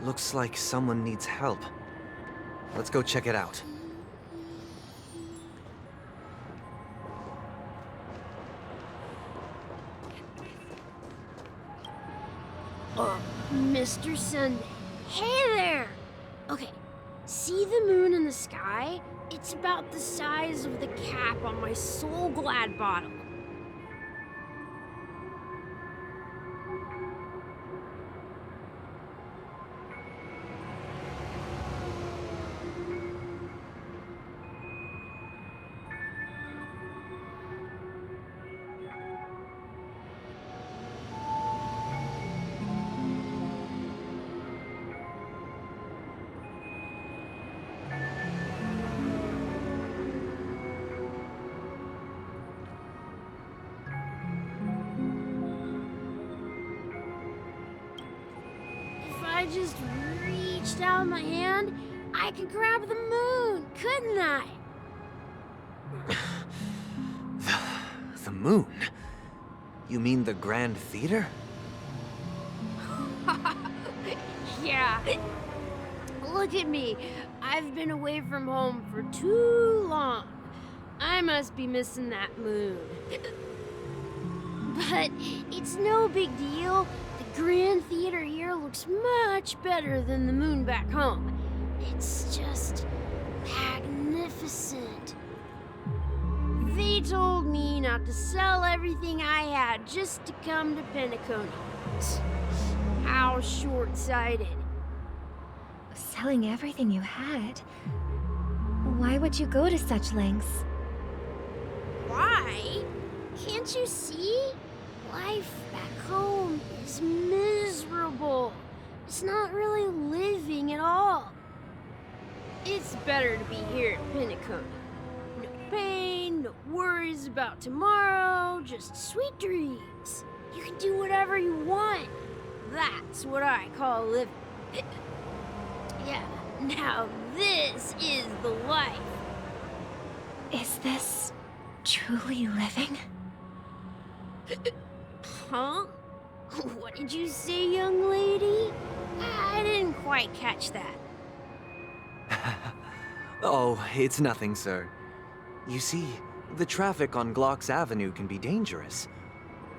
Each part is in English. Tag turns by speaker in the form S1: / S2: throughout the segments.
S1: Looks like someone needs help. Let's go check it out.
S2: Mr. Sunday. Hey there! Okay, see the moon in the sky? It's about the size of the cap on my Soul Glad bottle. I just reached out my hand, I could grab the moon, couldn't I?
S1: The moon? You mean the Grand Theater?
S2: Yeah. Look at me. I've been away from home for too long. I must be missing that moon. But it's no big deal. The Grand Theater here looks much better than the moon back home. It's just magnificent. They told me not to sell everything I had just to come to Penacony. How short-sighted.
S3: Selling everything you had? Why would you go to such lengths?
S2: Why? Can't you see? Life back home is miserable. It's not really living at all. It's better to be here at Penacony. No pain, no worries about tomorrow, just sweet dreams. You can do whatever you want. That's what I call living. Yeah, now this is the life.
S3: Is this truly living?
S2: Huh? What did you say, young lady? I didn't quite catch that.
S1: Oh, it's nothing, sir. You see, the traffic on Glock's Avenue can be dangerous.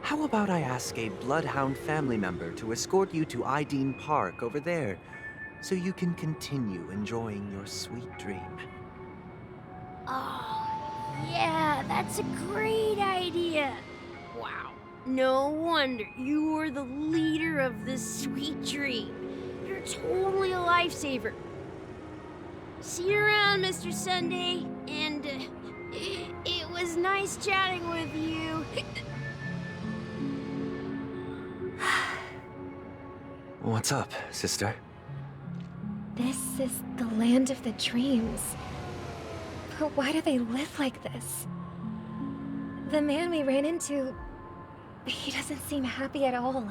S1: How about I ask a Bloodhound family member to escort you to Ideen Park over there, so you can continue enjoying your sweet dream?
S2: Oh, yeah, that's a great idea. Wow, no wonder you were the leader of this sweet dream. You're totally a lifesaver. See you around, Mr. Sunday, and it was nice chatting with you.
S1: What's up, sister?
S3: This is the land of the dreams. But why do they live like this? The man we ran into, he doesn't seem happy at all.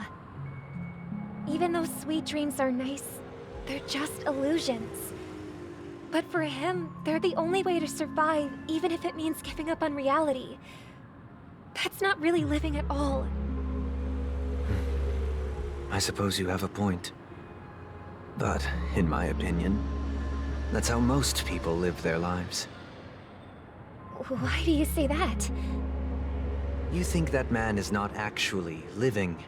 S3: Even though sweet dreams are nice, they're just illusions. But for him, they're the only way to survive, even if it means giving up on reality. That's not really living at all.
S1: I suppose you have a point. But, in my opinion, that's how most people live their lives.
S3: Why do you say that?
S1: You think that man is not actually living,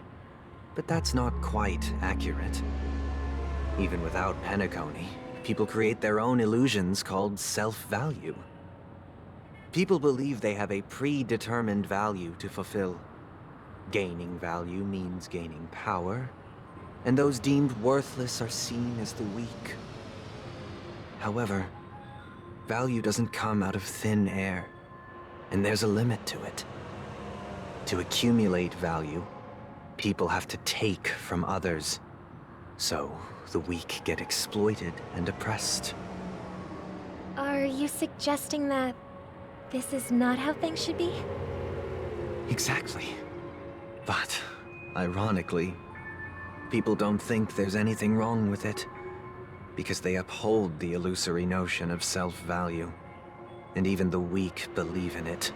S1: but that's not quite accurate. Even without Penacony, people create their own illusions called self-value. People believe they have a predetermined value to fulfill. Gaining value means gaining power, and those deemed worthless are seen as the weak. However, value doesn't come out of thin air, and there's a limit to it. To accumulate value, people have to take from others. So, the weak get exploited and oppressed.
S3: Are you suggesting that this is not how things should be?
S1: Exactly. But, ironically, people don't think there's anything wrong with it, because they uphold the illusory notion of self-value, and even the weak believe in it.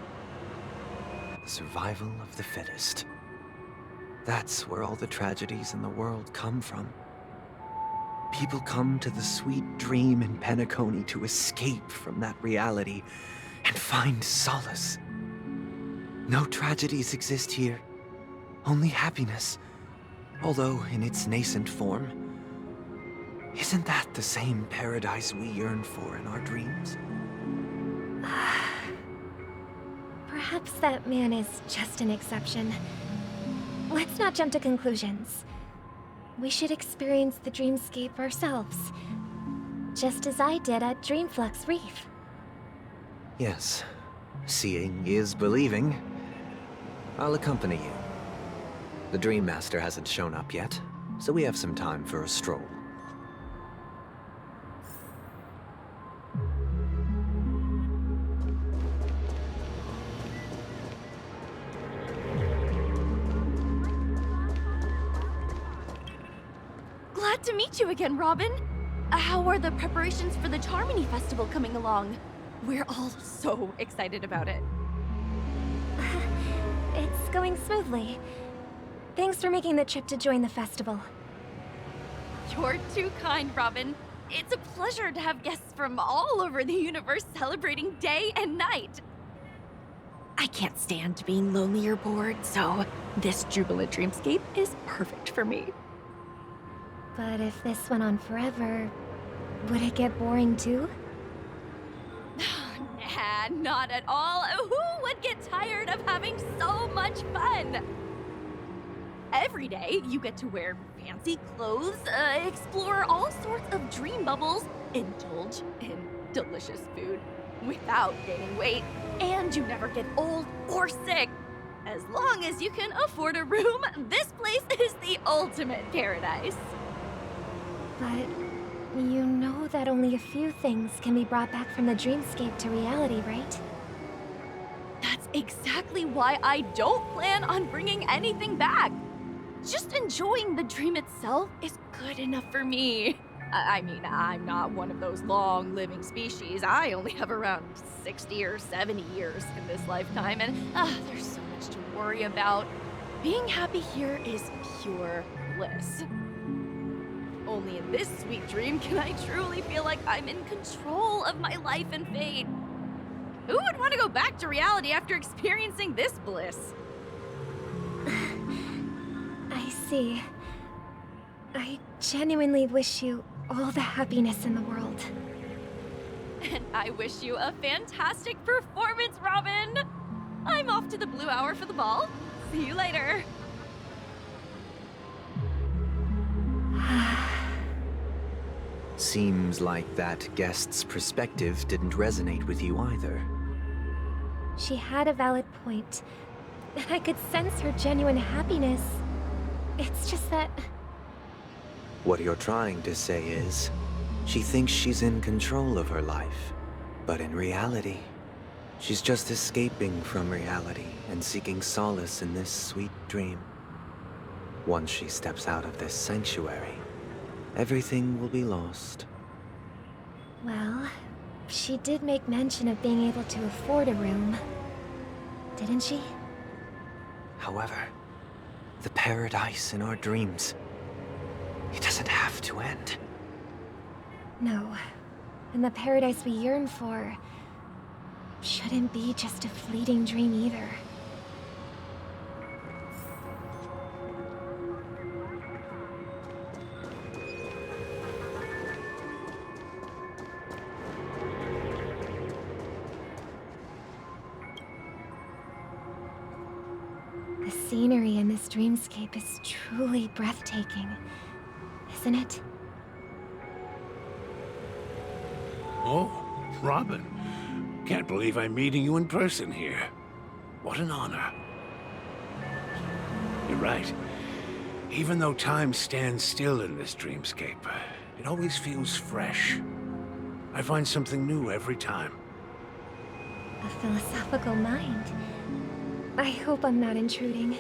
S1: The survival of the fittest. That's where all the tragedies in the world come from. People come to the sweet dream in Penacony to escape from that reality and find solace. No tragedies exist here, only happiness, although in its nascent form. Isn't that the same paradise we yearn for in our dreams?
S3: Perhaps that man is just an exception. Let's not jump to conclusions. We should experience the dreamscape ourselves, just as I did at Dreamflux Reef.
S1: Yes, seeing is believing. I'll accompany you. The Dream Master hasn't shown up yet, so we have some time for a stroll.
S4: Glad to meet you again, Robin. How are the preparations for the Charmony Festival coming along? We're all so excited about it.
S3: It's going smoothly. Thanks for making the trip to join the festival.
S4: You're too kind, Robin. It's a pleasure to have guests from all over the universe celebrating day and night. I can't stand being lonely or bored, so this jubilant dreamscape is perfect for me.
S3: But if this went on forever, would it get boring too?
S4: Nah, not at all. Who would get tired of having so much fun? Every day, you get to wear fancy clothes, explore all sorts of dream bubbles, indulge in delicious food without gaining weight, and you never get old or sick. As long as you can afford a room, this place is the ultimate paradise.
S3: But you know that only a few things can be brought back from the dreamscape to reality, right?
S4: That's exactly why I don't plan on bringing anything back. Just enjoying the dream itself is good enough for me. I mean, I'm not one of those long-living species. I only have around 60 or 70 years in this lifetime, and there's so much to worry about. Being happy here is pure bliss. Only in this sweet dream can I truly feel like I'm in control of my life and fate. Who would want to go back to reality after experiencing this bliss?
S3: I see. I genuinely wish you all the happiness in the world.
S4: And I wish you a fantastic performance, Robin! I'm off to the Blue Hour for the ball. See you later.
S1: Seems like that guest's perspective didn't resonate with you either.
S3: She had a valid point. I could sense her genuine happiness. It's just that...
S1: What you're trying to say is, she thinks she's in control of her life. But in reality, she's just escaping from reality and seeking solace in this sweet dream. Once she steps out of this sanctuary, everything will be lost.
S3: Well, she did make mention of being able to afford a room. Didn't she?
S1: However, the paradise in our dreams, it doesn't have to end.
S3: No. And the paradise we yearn for shouldn't be just a fleeting dream either. The scenery in this dreamscape is truly breathtaking, isn't it?
S5: Oh, Robin. Can't believe I'm meeting you in person here. What an honor. You're right. Even though time stands still in this dreamscape, it always feels fresh. I find something new every time.
S3: A philosophical mind. I hope I'm not intruding.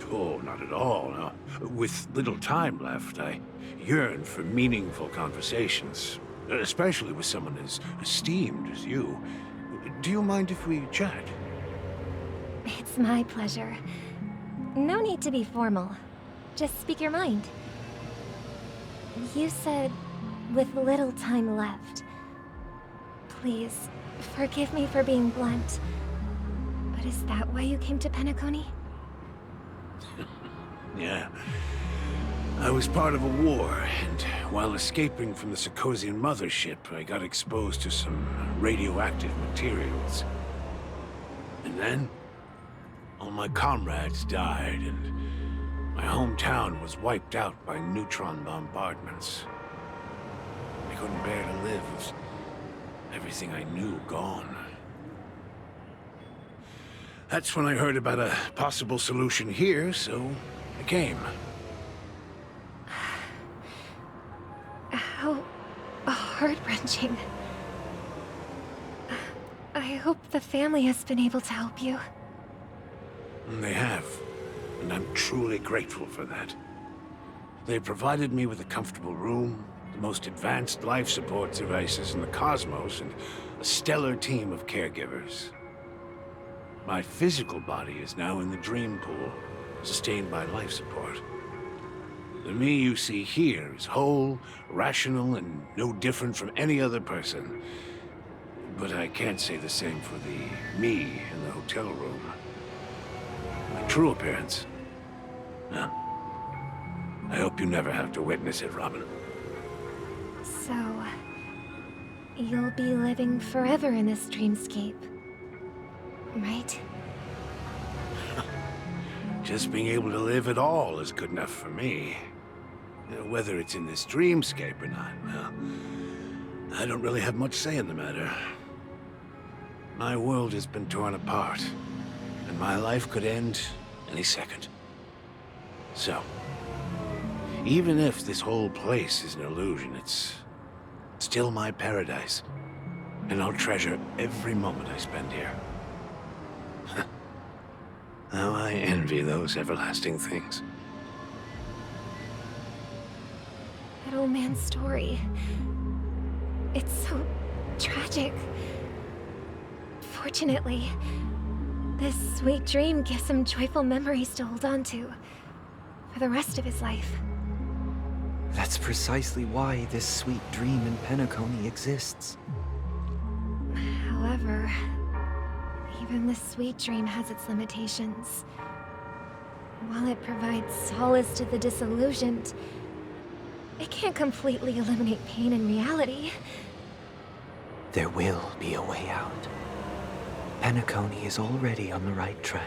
S5: Oh, not at all. No. With little time left, I yearn for meaningful conversations, especially with someone as esteemed as you. Do you mind if we chat?
S3: It's my pleasure. No need to be formal. Just speak your mind. You said, with little time left. Please, forgive me for being blunt. But is that why you came to Penacony?
S5: Yeah. I was part of a war, and while escaping from the Sarkosian mothership, I got exposed to some radioactive materials. And then, all my comrades died, and my hometown was wiped out by neutron bombardments. I couldn't bear to live with everything I knew gone. That's when I heard about a possible solution here, so I came.
S3: How heart-wrenching. I hope the family has been able to help you.
S5: They have, and I'm truly grateful for that. They provided me with a comfortable room, the most advanced life support devices in the cosmos, and a stellar team of caregivers. My physical body is now in the dream pool, sustained by life support. The me you see here is whole, rational, and no different from any other person. But I can't say the same for the me in the hotel room. My true appearance? Well, I hope you never have to witness it, Robin.
S3: So, you'll be living forever in this dreamscape, right?
S5: Just being able to live at all is good enough for me. Whether it's in this dreamscape or not, well, I don't really have much say in the matter. My world has been torn apart, and my life could end any second. So, even if this whole place is an illusion, it's still my paradise, and I'll treasure every moment I spend here. How I envy those everlasting things.
S3: That old man's story. It's so tragic. Fortunately, this sweet dream gives him joyful memories to hold on to for the rest of his life.
S1: That's precisely why this sweet dream in Penacony exists.
S3: However, even this sweet dream has its limitations. While it provides solace to the disillusioned, it can't completely eliminate pain in reality.
S1: There will be a way out. Penacony is already on the right track.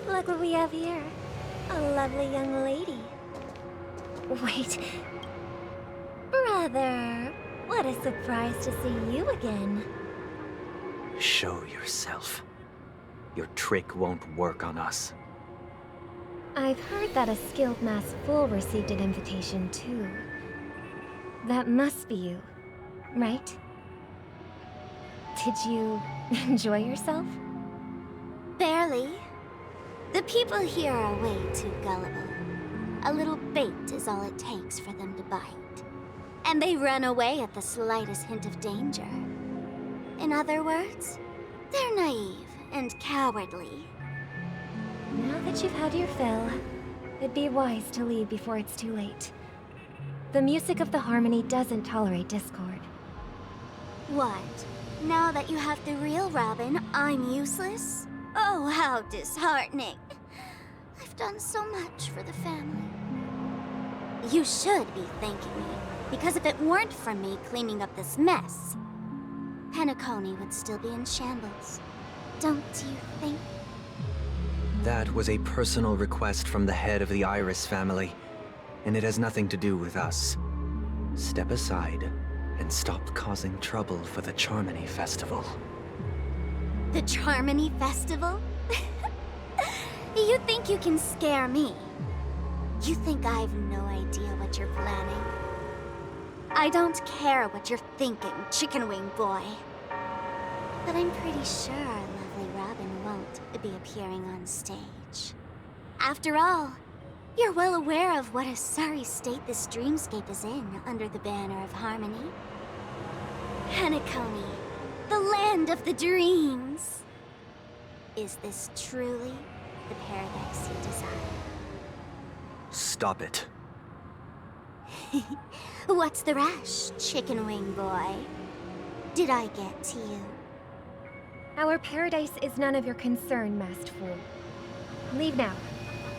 S3: Look what we have here. A lovely young lady. Wait. Brother, what a surprise to see you again.
S1: Show yourself. Your trick won't work on us.
S3: I've heard that a skilled mass fool received an invitation too. That must be you, right? Did you enjoy yourself?
S2: Barely. The people here are way too gullible. A little bait is all it takes for them to bite. And they run away at the slightest hint of danger. In other words, they're naive and cowardly.
S3: Now that you've had your fill, it'd be wise to leave before it's too late. The music of the harmony doesn't tolerate discord.
S2: What? Now that you have the real Robin, I'm useless? Oh, how disheartening. I've done so much for the family. You should be thanking me, because if it weren't for me cleaning up this mess, Penacony would still be in shambles. Don't you think?
S1: That was a personal request from the head of the Iris family, and it has nothing to do with us. Step aside and stop causing trouble for the Charmony Festival.
S2: The Charmony Festival? You think you can scare me? You think I've no idea what you're planning? I don't care what you're thinking, chicken wing boy. But I'm pretty sure our lovely Robin won't be appearing on stage. After all,
S6: You're well aware of what a sorry state this dreamscape is in under the banner of harmony. Penacony, the land of the dreams. Is this truly the paradise you desire?
S1: Stop it.
S6: What's the rush, chicken wing boy? Did I get to you?
S3: Our paradise is none of your concern, masked fool. Leave now,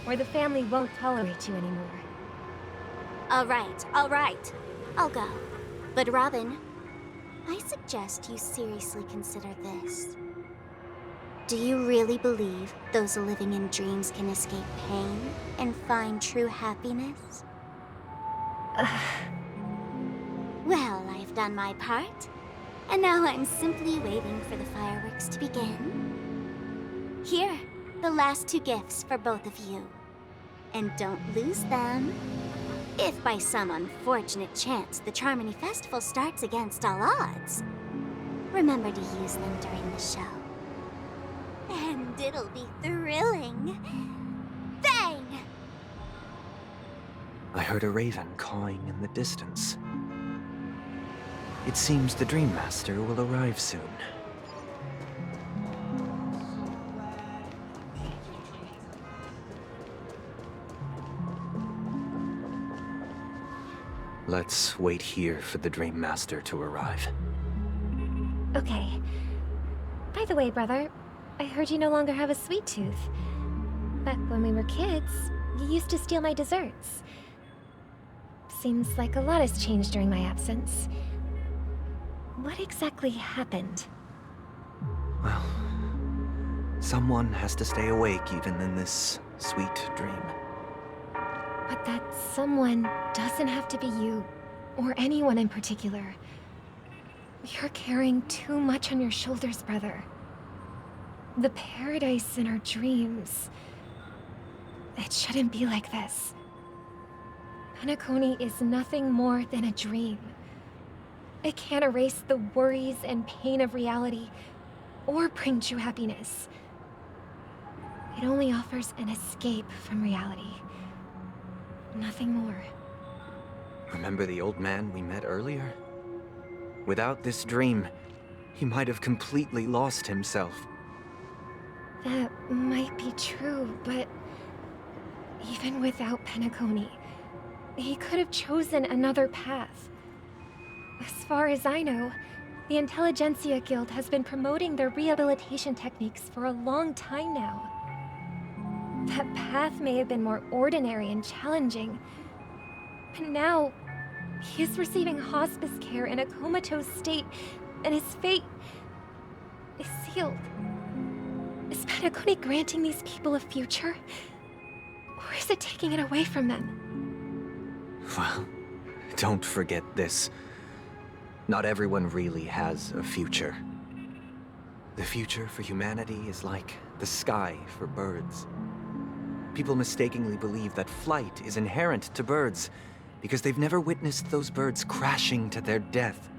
S3: or the family won't tolerate you anymore.
S6: All right. I'll go. But Robin, I suggest you seriously consider this. Do you really believe those living in dreams can escape pain and find true happiness? Well, I've done my part, and now I'm simply waiting for the fireworks to begin. Here, the last 2 gifts for both of you. And don't lose them. If by some unfortunate chance the Charmony Festival starts against all odds, remember to use them during the show. And it'll be thrilling. Bang!
S1: I heard a raven cawing in the distance. It seems the Dream Master will arrive soon. Let's wait here for the Dream Master to arrive.
S3: Okay. By the way, brother, I heard you no longer have a sweet tooth. Back when we were kids, you used to steal my desserts. Seems like a lot has changed during my absence. What exactly happened?
S1: Well, someone has to stay awake even in this sweet dream.
S3: But that someone doesn't have to be you, or anyone in particular. You're carrying too much on your shoulders, brother. The paradise in our dreams. It shouldn't be like this. Penacony is nothing more than a dream. It can't erase the worries and pain of reality, or bring true happiness. It only offers an escape from reality. Nothing more.
S1: Remember the old man we met earlier? Without this dream, he might have completely lost himself.
S3: That might be true, but even without Penacony, he could have chosen another path. As far as I know, the Intelligentsia Guild has been promoting their rehabilitation techniques for a long time now. That path may have been more ordinary and challenging, but now he is receiving hospice care in a comatose state, and his fate is sealed. Is Penacony granting these people a future? Or is it taking it away from them?
S1: Well, don't forget this. Not everyone really has a future. The future for humanity is like the sky for birds. People mistakenly believe that flight is inherent to birds because they've never witnessed those birds crashing to their death.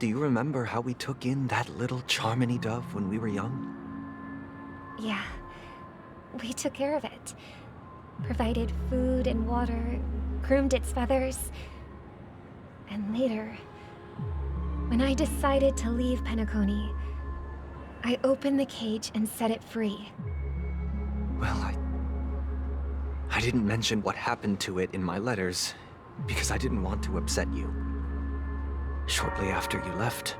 S1: Do you remember how we took in that little Charmony dove when we were young?
S3: Yeah, we took care of it. Provided food and water, groomed its feathers. And later, when I decided to leave Penacony, I opened the cage and set it free.
S1: Well, I didn't mention what happened to it in my letters because I didn't want to upset you. Shortly after you left,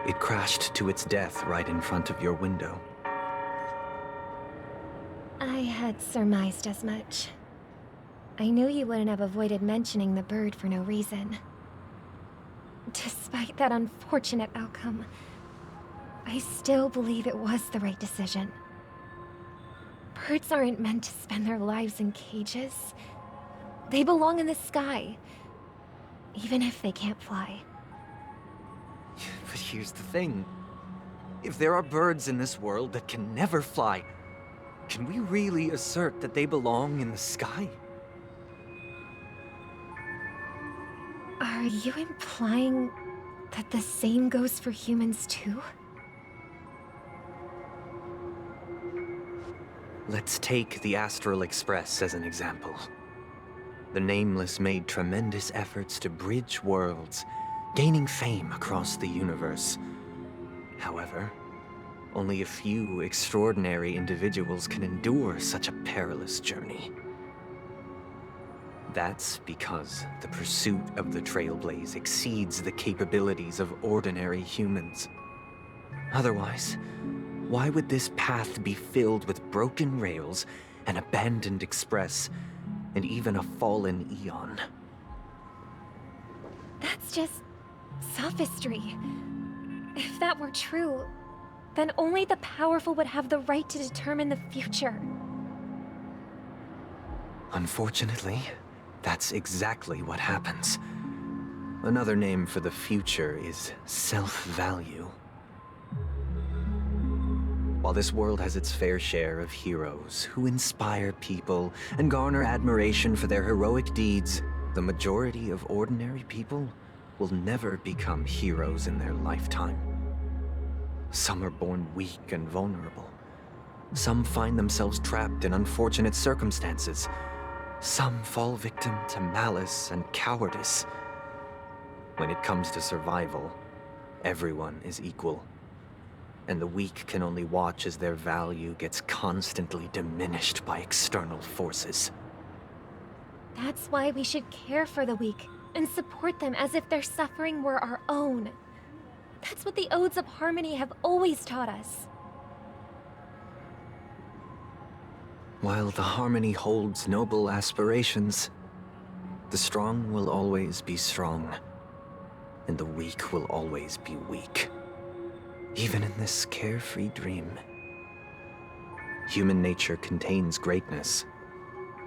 S1: it crashed to its death right in front of your window.
S3: I had surmised as much. I knew you wouldn't have avoided mentioning the bird for no reason. Despite that unfortunate outcome, I still believe it was the right decision. Birds aren't meant to spend their lives in cages. They belong in the sky, even if they can't fly.
S1: But here's the thing. If there are birds in this world that can never fly, can we really assert that they belong in the sky?
S3: Are you implying that the same goes for humans too?
S1: Let's take the Astral Express as an example. The Nameless made tremendous efforts to bridge worlds, gaining fame across the universe. However, only a few extraordinary individuals can endure such a perilous journey. That's because the pursuit of the Trailblaze exceeds the capabilities of ordinary humans. Otherwise, why would this path be filled with broken rails, an abandoned express, and even a fallen Eon?
S3: That's just sophistry. If that were true, then only the powerful would have the right to determine the future.
S1: Unfortunately, that's exactly what happens. Another name for the future is self-value. While this world has its fair share of heroes who inspire people and garner admiration for their heroic deeds, the majority of ordinary people will never become heroes in their lifetime. Some are born weak and vulnerable. Some find themselves trapped in unfortunate circumstances. Some fall victim to malice and cowardice. When it comes to survival, everyone is equal. And the weak can only watch as their value gets constantly diminished by external forces.
S3: That's why we should care for the weak and support them as if their suffering were our own. That's what the Odes of Harmony have always taught us.
S1: While the Harmony holds noble aspirations, the strong will always be strong, and the weak will always be weak. Even in this carefree dream. Human nature contains greatness,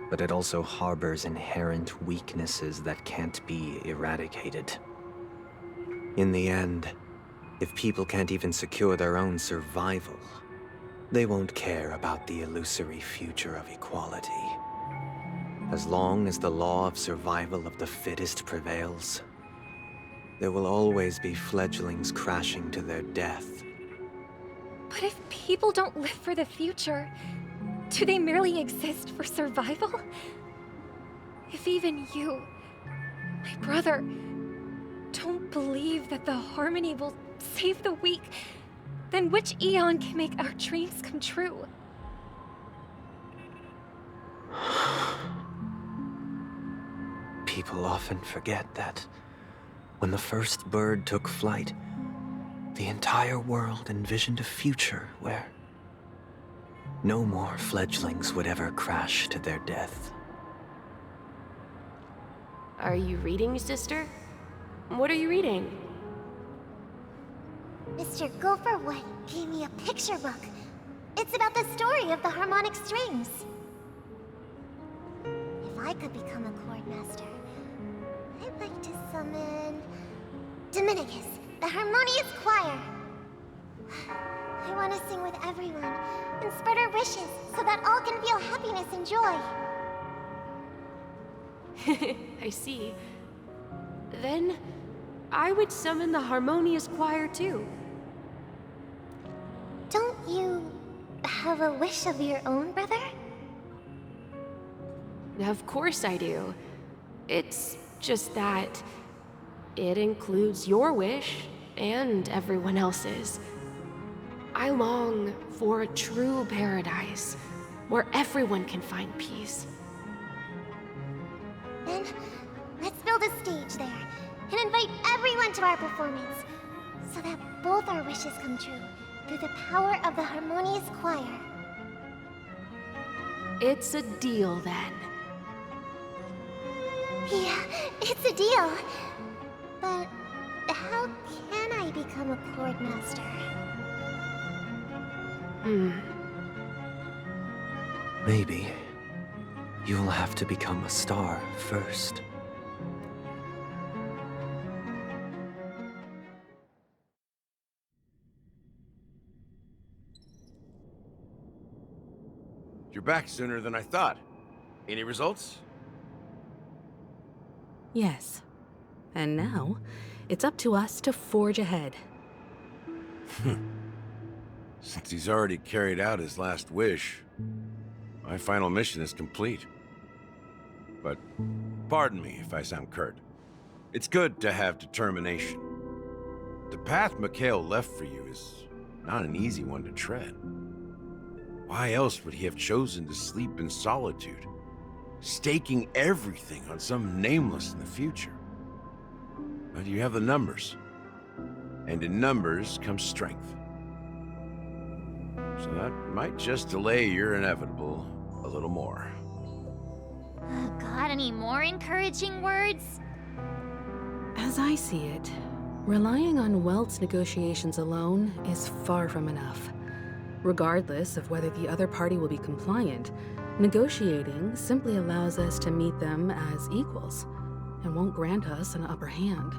S1: but it also harbors inherent weaknesses that can't be eradicated. In the end, if people can't even secure their own survival, they won't care about the illusory future of equality. As long as the law of survival of the fittest prevails, there will always be fledglings crashing to their death.
S3: But if people don't live for the future, do they merely exist for survival? If even you, my brother, don't believe that the Harmony will save the weak, then which Eon can make our dreams come true?
S1: People often forget that when the first bird took flight, the entire world envisioned a future where no more fledglings would ever crash to their death.
S7: Are you reading, sister? What are you reading?
S6: Mr. Gopherwood gave me a picture book. It's about the story of the harmonic strings. If I could become a chord master, I'd like to summon Dominicus, the harmonious choir. I want to sing with everyone and spread our wishes so that all can feel happiness and joy.
S7: I see. Then, I would summon the harmonious choir too.
S6: Don't you have a wish of your own, brother?
S7: Of course I do. It's just that it includes your wish and everyone else's. I long for a true paradise where everyone can find peace.
S6: Then, let's build a stage there and invite everyone to our performance so that both our wishes come true through the power of the harmonious choir.
S7: It's a deal then.
S6: Yeah, it's a deal. But how can I become a chord master?
S1: Maybe you'll have to become a star first.
S8: You're back sooner than I thought. Any results?
S9: Yes. And now, it's up to us to forge ahead.
S8: Since he's already carried out his last wish,
S5: my final mission is complete. But pardon me if I sound curt. It's good to have determination. The path Mikhail left for you is not an easy one to tread. Why else would he have chosen to sleep in solitude, staking everything on some nameless in the future? But you have the numbers, and in numbers comes strength. So that might just delay your inevitable a little more.
S6: Got any more encouraging words?
S9: As I see it, relying on Welt's negotiations alone is far from enough. Regardless of whether the other party will be compliant, negotiating simply allows us to meet them as equals, and won't grant us an upper hand.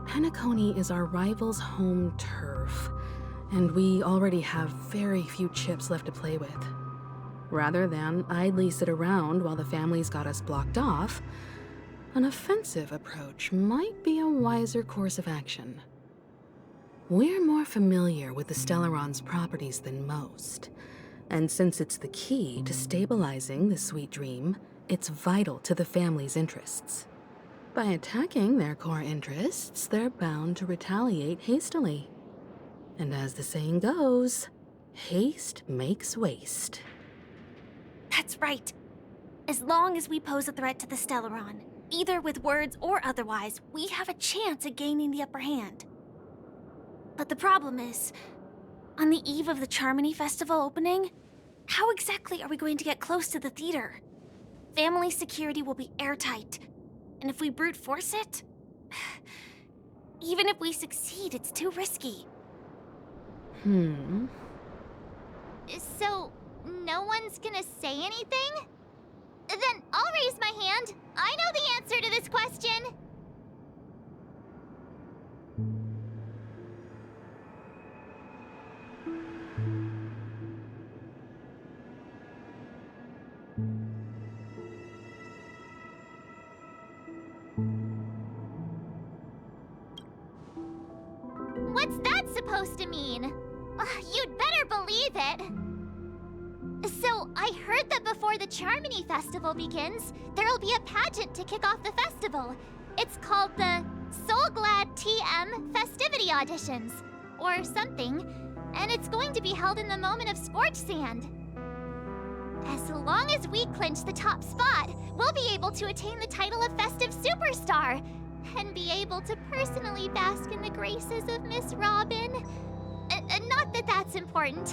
S9: Penacony is our rival's home turf, and we already have very few chips left to play with. Rather than idly sit around while the family's got us blocked off, an offensive approach might be a wiser course of action. We're more familiar with the Stellaron's properties than most, and since it's the key to stabilizing the sweet dream, it's vital to the family's interests. By attacking their core interests, they're bound to retaliate hastily. And as the saying goes, haste makes waste.
S6: That's right. As long as we pose a threat to the Stellaron, either with words or otherwise, we have a chance at gaining the upper hand. But the problem is, on the eve of the Charmony Festival opening, how exactly are we going to get close to the theater? Family security will be airtight, and if we brute force it, even if we succeed, it's too risky. So, no one's gonna say anything? Then I'll raise my hand. I know the answer to this question. What's that supposed to mean? You'd better believe it. So, I heard that before the Charmony Festival begins, there'll be a pageant to kick off the festival. It's called the Soul Glad TM Festivity Auditions, or something, and it's going to be held in the moment of Scorch Sand. As long as we clinch the top spot, we'll be able to attain the title of Festive Superstar, and be able to personally bask in the graces of Miss Robin. Not that that's important.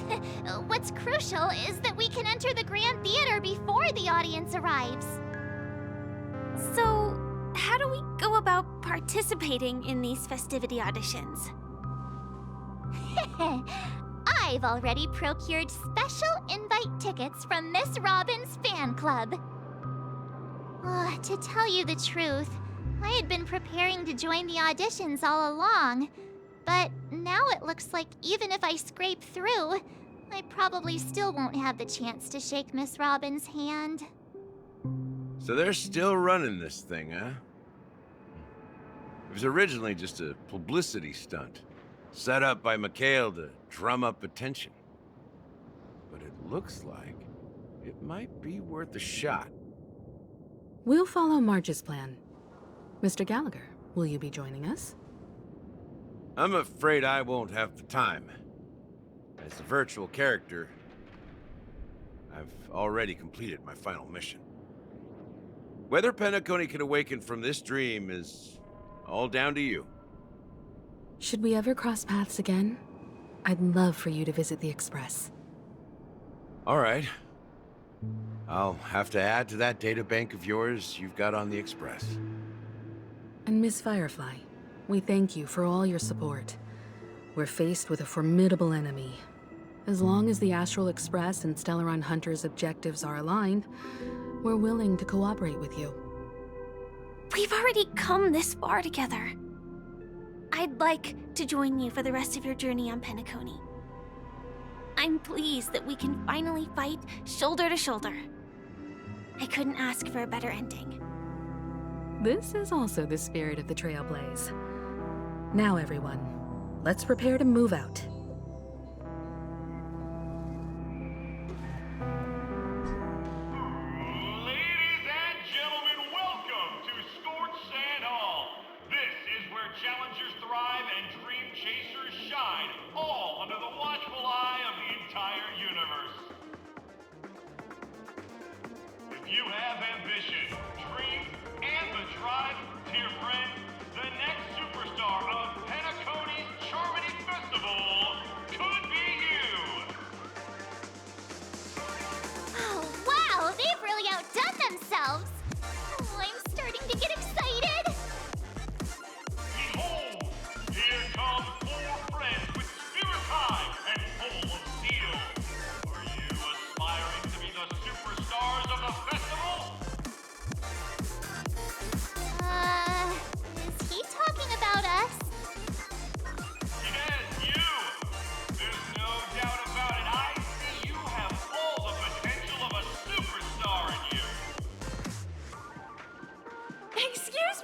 S6: What's crucial is that we can enter the Grand Theater before the audience arrives. So, how do we go about participating in these festivity auditions? I've already procured special invite tickets from Miss Robin's fan club. To tell you the truth, I had been preparing to join the auditions all along. But now it looks like even if I scrape through, I probably still won't have the chance to shake Miss Robin's hand.
S5: So they're still running this thing, huh? It was originally just a publicity stunt, set up by Mikhail to drum up attention. But it looks like it might be worth a shot.
S9: We'll follow Marge's plan. Mr. Gallagher, will you be joining us?
S5: I'm afraid I won't have the time. As a virtual character, I've already completed my final mission. Whether Penacony can awaken from this dream is all down to you.
S9: Should we ever cross paths again? I'd love for you to visit the Express.
S5: All right. I'll have to add to that databank of yours you've got on the Express.
S9: And Miss Firefly, we thank you for all your support. We're faced with a formidable enemy. As long as the Astral Express and Stellaron Hunter's objectives are aligned, we're willing to cooperate with you.
S6: We've already come this far together. I'd like to join you for the rest of your journey on Penacony. I'm pleased that we can finally fight shoulder to shoulder. I couldn't ask for a better ending.
S9: This is also the spirit of the Trailblaze. Now everyone, let's prepare to move out.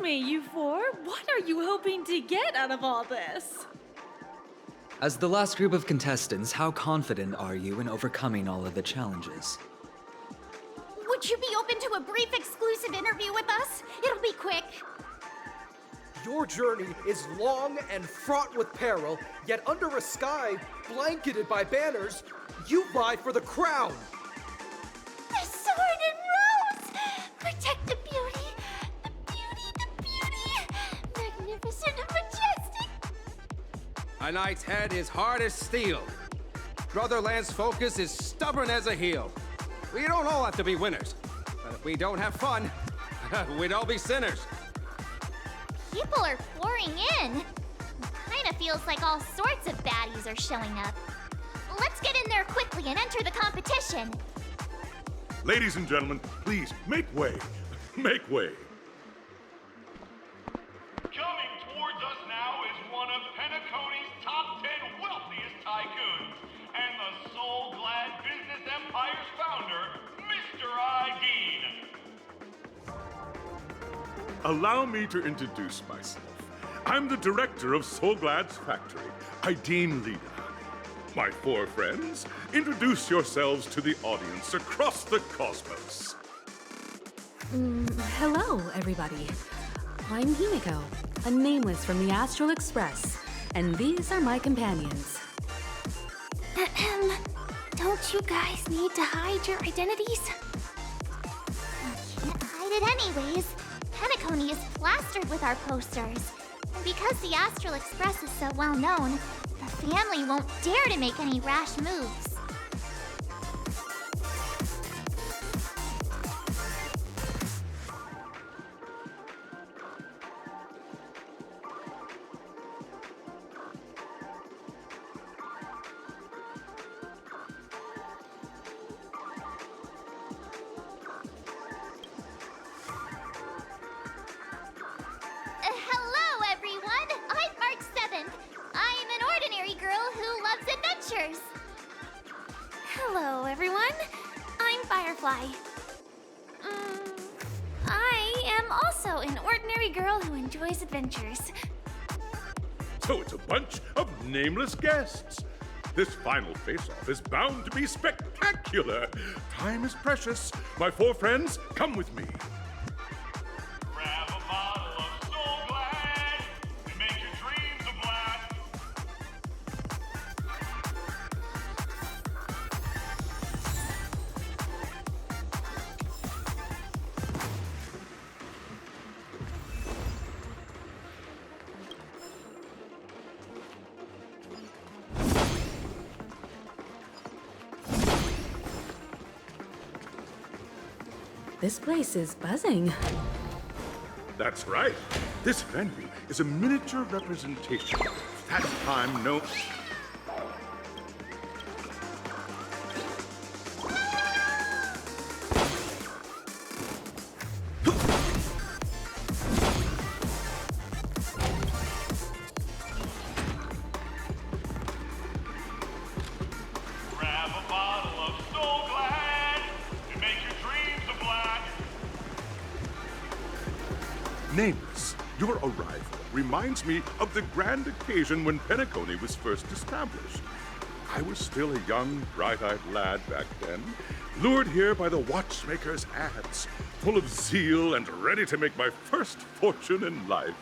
S10: Excuse me, you four. What are you hoping to get out of all this?
S11: As the last group of contestants, how confident are you in overcoming all of the challenges?
S6: Would you be open to a brief exclusive interview with us? It'll be quick.
S12: Your journey is long and fraught with peril, yet under a sky blanketed by banners, you vie for the crown.
S6: The sword and rose! Protect the beauty, the beauty, the beauty! Magnificent and majestic!
S8: A knight's head is hard as steel. Brotherland's focus is stubborn as a heel. We don't all have to be winners, but if we don't have fun, we'd all be sinners.
S6: People are pouring in. Kinda feels like all sorts of baddies are showing up. Let's get in there quickly and enter the competition.
S13: Ladies and gentlemen, please make way. Make way.
S14: Coming towards us now is one of Penacony's top 10 wealthiest tycoons and the soul-glad business empire's founder, Mr. Dean.
S13: Allow me to introduce myself. I'm the director of Soulglad's factory, Ideen Lida. My four friends, introduce yourselves to the audience across the cosmos.
S9: Hello, everybody. I'm Himiko, a nameless from the Astral Express, and these are my companions.
S6: Don't you guys need to hide your identities? Can't hide it anyways. Penacony is plastered with our posters. And because the Astral Express is so well known, the family won't dare to make any rash moves. Hello, everyone! I'm March 7th. I'm an ordinary girl who loves adventures. Hello, everyone. I'm Firefly. I am also an ordinary girl who enjoys adventures.
S13: So it's a bunch of nameless guests. This final face-off is bound to be spectacular. Time is precious. My four friends, come with me.
S14: Grab a bottle of Soul Glad and make your dreams a blast.
S9: This place is buzzing.
S13: That's right. This venue is a miniature representation of that time known.
S14: Grab a bottle of Soul Glad and make your dreams a blast.
S13: Nameless, your arrival reminds me of the grand occasion when Penacony was first established. I was still a young, bright-eyed lad back then, lured here by the watchmaker's ads, full of zeal and ready to make my first fortune in life.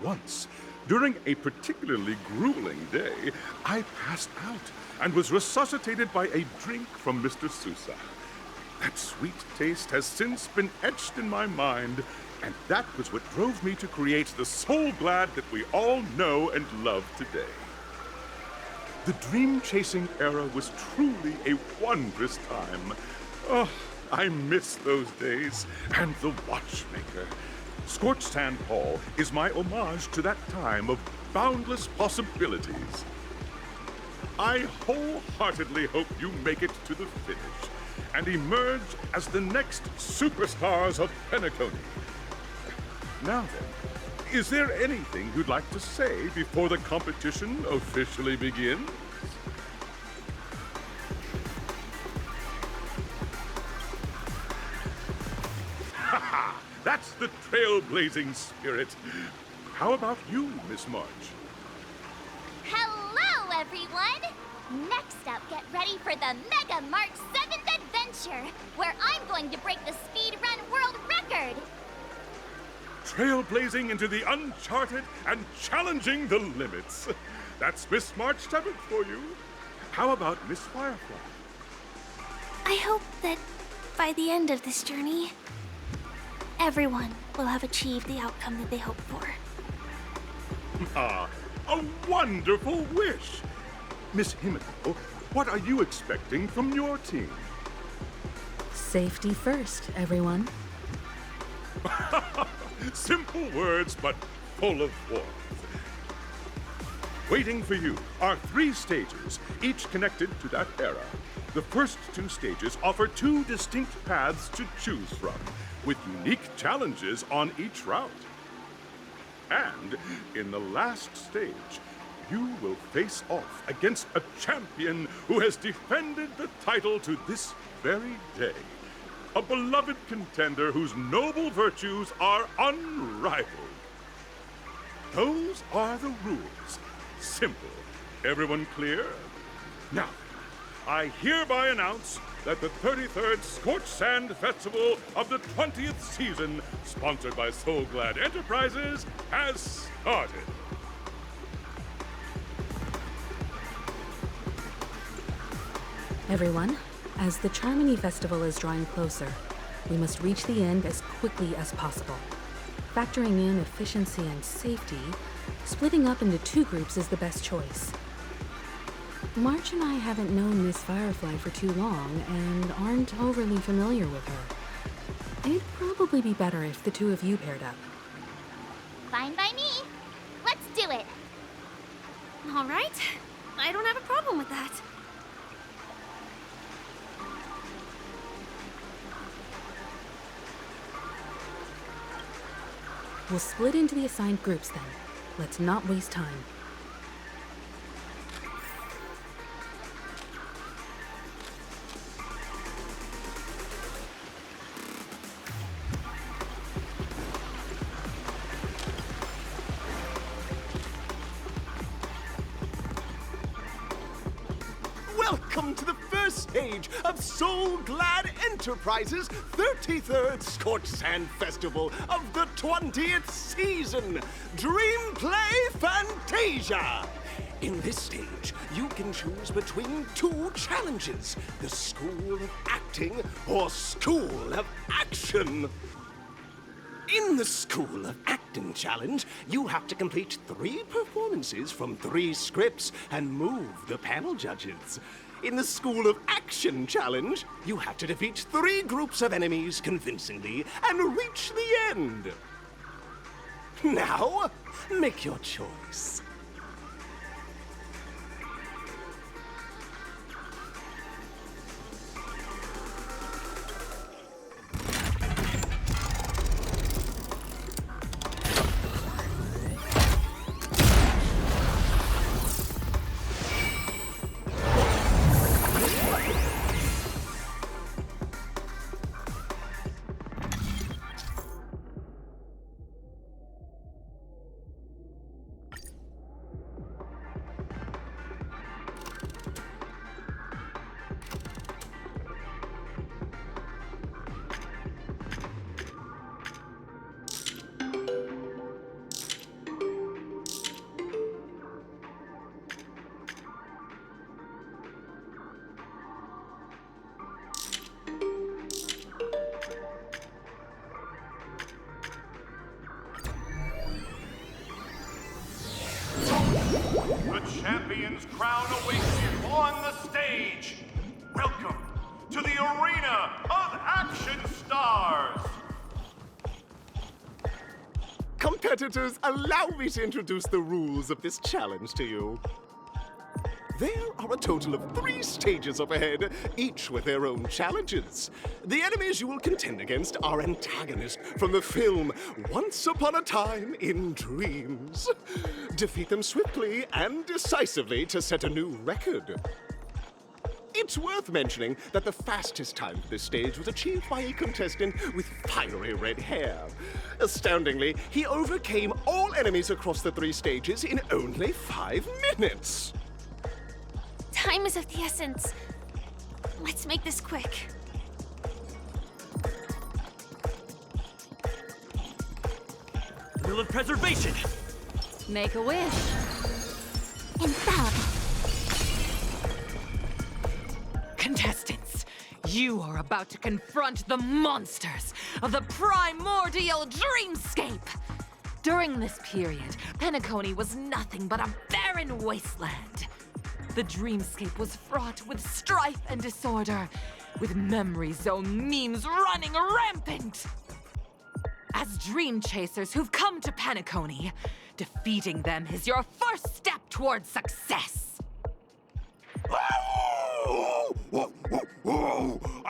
S13: Once, during a particularly grueling day, I passed out and was resuscitated by a drink from Mr. Sousa. That sweet taste has since been etched in my mind, and that was what drove me to create the Soul Glad that we all know and love today. The dream-chasing era was truly a wondrous time. Oh, I miss those days, and the watchmaker. Scorched Sand Hall is my homage to that time of boundless possibilities. I wholeheartedly hope you make it to the finish and emerge as the next superstars of Penacony. Now then, is there anything you'd like to say before the competition officially begins? Haha, that That's the trailblazing spirit. How about you, Miss March?
S6: Hello, everyone! Next up, get ready for the Mega March 7th Adventure, where I'm going to break the speedrun world record!
S13: Trailblazing into the uncharted and challenging the limits. That's Miss March 7th for you. How about Miss Firefly?
S2: I hope that by the end of this journey, everyone will have achieved the outcome that they hoped for.
S13: Ah, a wonderful wish! Miss Himiko, what are you expecting from your team?
S9: Safety first, everyone.
S13: Simple words, but full of warmth. Waiting for you are 3 stages, each connected to that era. The first 2 stages offer 2 distinct paths to choose from, with unique challenges on each route. And in the last stage, you will face off against a champion who has defended the title to this very day. A beloved contender whose noble virtues are unrivaled. Those are the rules. Simple. Everyone clear? Now, I hereby announce that the 33rd Scorched Sand Festival of the 20th season, sponsored by Soul Glad Enterprises, has started.
S9: Everyone, as the Charmony Festival is drawing closer, we must reach the end as quickly as possible. Factoring in efficiency and safety, splitting up into 2 groups is the best choice. March and I haven't known Miss Firefly for too long and aren't overly familiar with her. It'd probably be better if the 2 of you paired up.
S6: Fine by me. Let's do it.
S2: All right. I don't have a problem with that.
S9: We'll split into the assigned groups then. Let's not waste time.
S15: Welcome to the first stage of Soul Glad Enterprises' 33rd Scorched Sand Festival of the 20th season, Dream Play Fantasia. In this stage, you can choose between 2 challenges, the School of Acting or School of Action. In the School of Acting challenge, you have to complete 3 performances from 3 scripts and move the panel judges. In the School of Action challenge, you have to defeat 3 groups of enemies convincingly and reach the end. Now, make your choice.
S14: The champion's crown awaits you on the stage. Welcome to the Arena of Action Stars.
S15: Competitors, allow me to introduce the rules of this challenge to you. There are a total of 3 stages up ahead, each with their own challenges. The enemies you will contend against are antagonists from the film Once Upon a Time in Dreams. Defeat them swiftly and decisively to set a new record. It's worth mentioning that the fastest time for this stage was achieved by a contestant with fiery red hair. Astoundingly, he overcame all enemies across the 3 stages in only 5 minutes.
S2: Time is of the essence. Let's make this quick.
S16: Will of preservation!
S10: Make a wish.
S6: Infallible.
S17: Contestants, you are about to confront the monsters of the primordial dreamscape. During this period, Penacony was nothing but a barren wasteland. The dreamscape was fraught with strife and disorder, with memory zone memes running rampant. As dream chasers who've come to Penacony, defeating them is your first step towards success.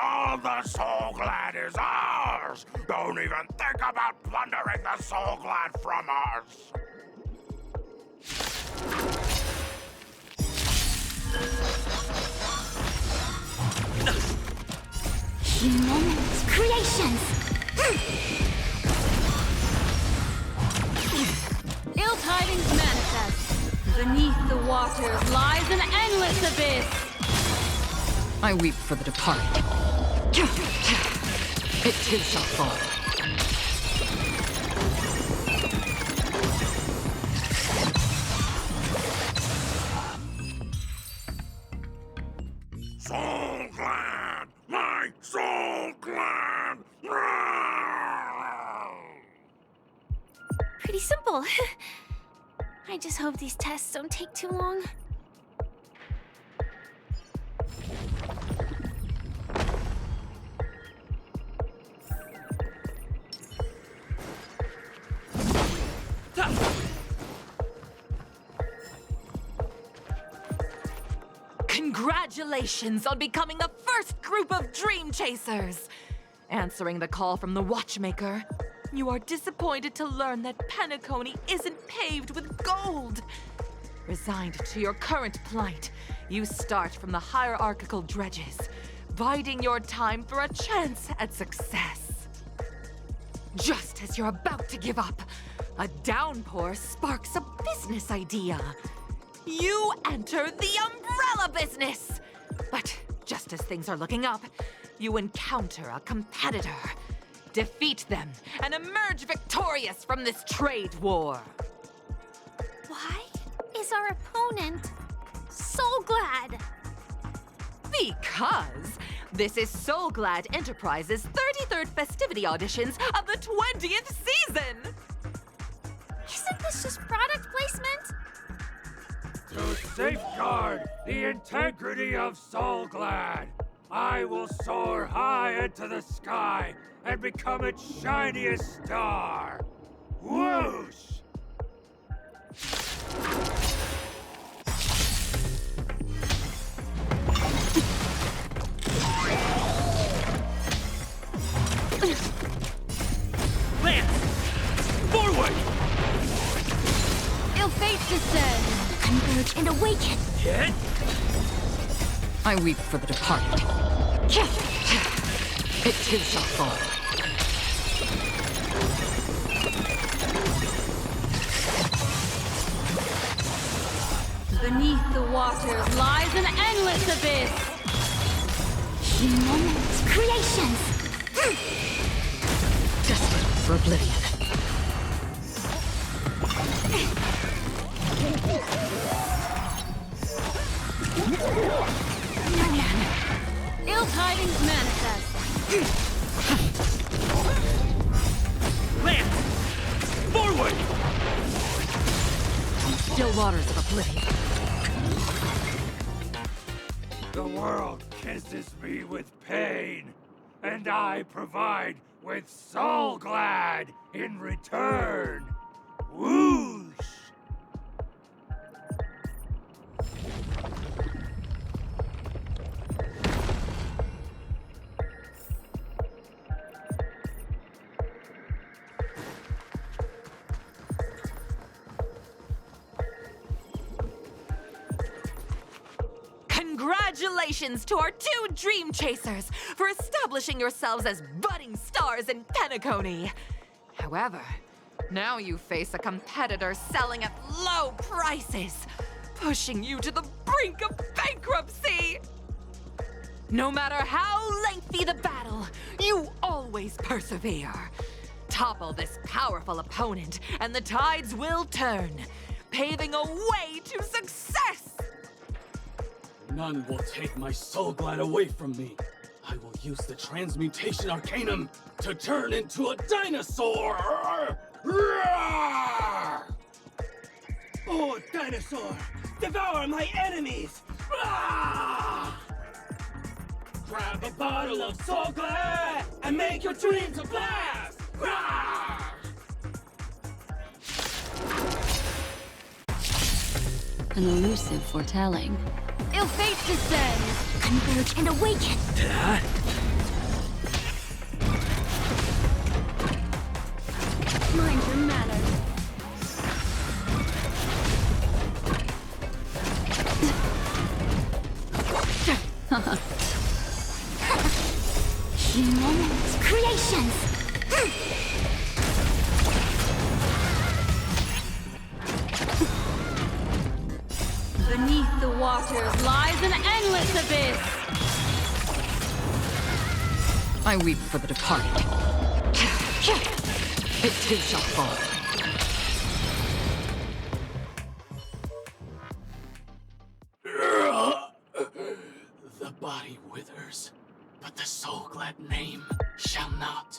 S14: All the Soul Glad is ours! Don't even think about plundering the Soul Glad from us!
S6: Humans, creations!
S10: Ill tidings manifest. Beneath the waters lies an endless abyss.
S17: I weep for the departed. It too shall fall.
S14: Soul Glad! My Soul Glad!
S2: Pretty simple. I just hope these tests don't take too long.
S17: Congratulations on becoming the first group of Dream Chasers! Answering the call from the Watchmaker, you are disappointed to learn that Penacony isn't paved with gold. Resigned to your current plight, you start from the hierarchical dredges, biding your time for a chance at success. Just as you're about to give up, a downpour sparks a business idea. You enter the umbrella business! But just as things are looking up, you encounter a competitor. Defeat them and emerge victorious from this trade war.
S2: Why is our opponent Soul Glad?
S17: Because this is Soul Glad Enterprises' 33rd festivity auditions of the 20th season!
S2: Isn't this just product placement?
S14: To safeguard the integrity of Soul Glad, I will soar high into the sky and become its shiniest star. Whoosh!
S16: Lance! Forward!
S10: Ill fates descend.
S6: Converge and awaken.
S16: Hit!
S17: I weep for the departed. It too shall fall.
S10: Beneath the waters lies an endless abyss.
S6: Humans, creations!
S17: Destined for oblivion.
S10: Ill tidings manifest.
S16: Lance! Forward!
S17: Still waters of oblivion.
S14: The world kisses me with pain, and I provide with Soul Glad in return. Whoosh!
S17: Congratulations to our 2 Dream Chasers for establishing yourselves as budding stars in Penacony. However, now you face a competitor selling at low prices, pushing you to the brink of bankruptcy. No matter how lengthy the battle, you always persevere. Topple this powerful opponent, and the tides will turn, paving a way to success!
S16: None will take my soul glad away from me. I will use the transmutation arcanum to turn into a dinosaur! Roar! Oh, dinosaur! Devour my enemies! Roar! Grab a bottle of soul glad and make your dreams a blast! Roar!
S10: An elusive foretelling.
S2: Ill fate descends!
S6: Converge and awaken!
S2: Mind your manners.
S6: Humans, creations!
S10: Beneath the waters lies an endless abyss.
S17: I weep for the departed. It too shall fall.
S16: The body withers, but the soul-glad name shall not.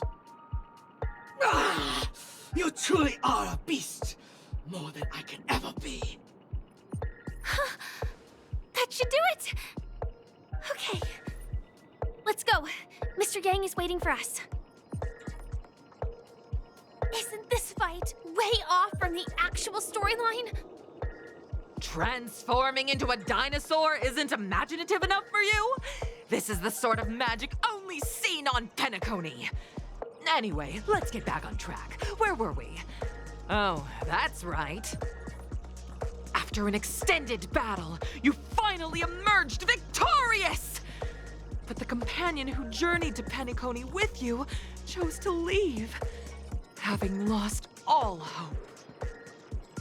S16: Ah! You truly are a beast! More than I can ever be.
S2: That should do it! Okay. Let's go. Mr. Yang is waiting for us. Isn't this fight way off from the actual storyline?
S17: Transforming into a dinosaur isn't imaginative enough for you? This is the sort of magic only seen on Penacony. Anyway, let's get back on track. Where were we? Oh, that's right. After an extended battle, you finally emerged victorious! But the companion who journeyed to Penacony with you chose to leave, having lost all hope.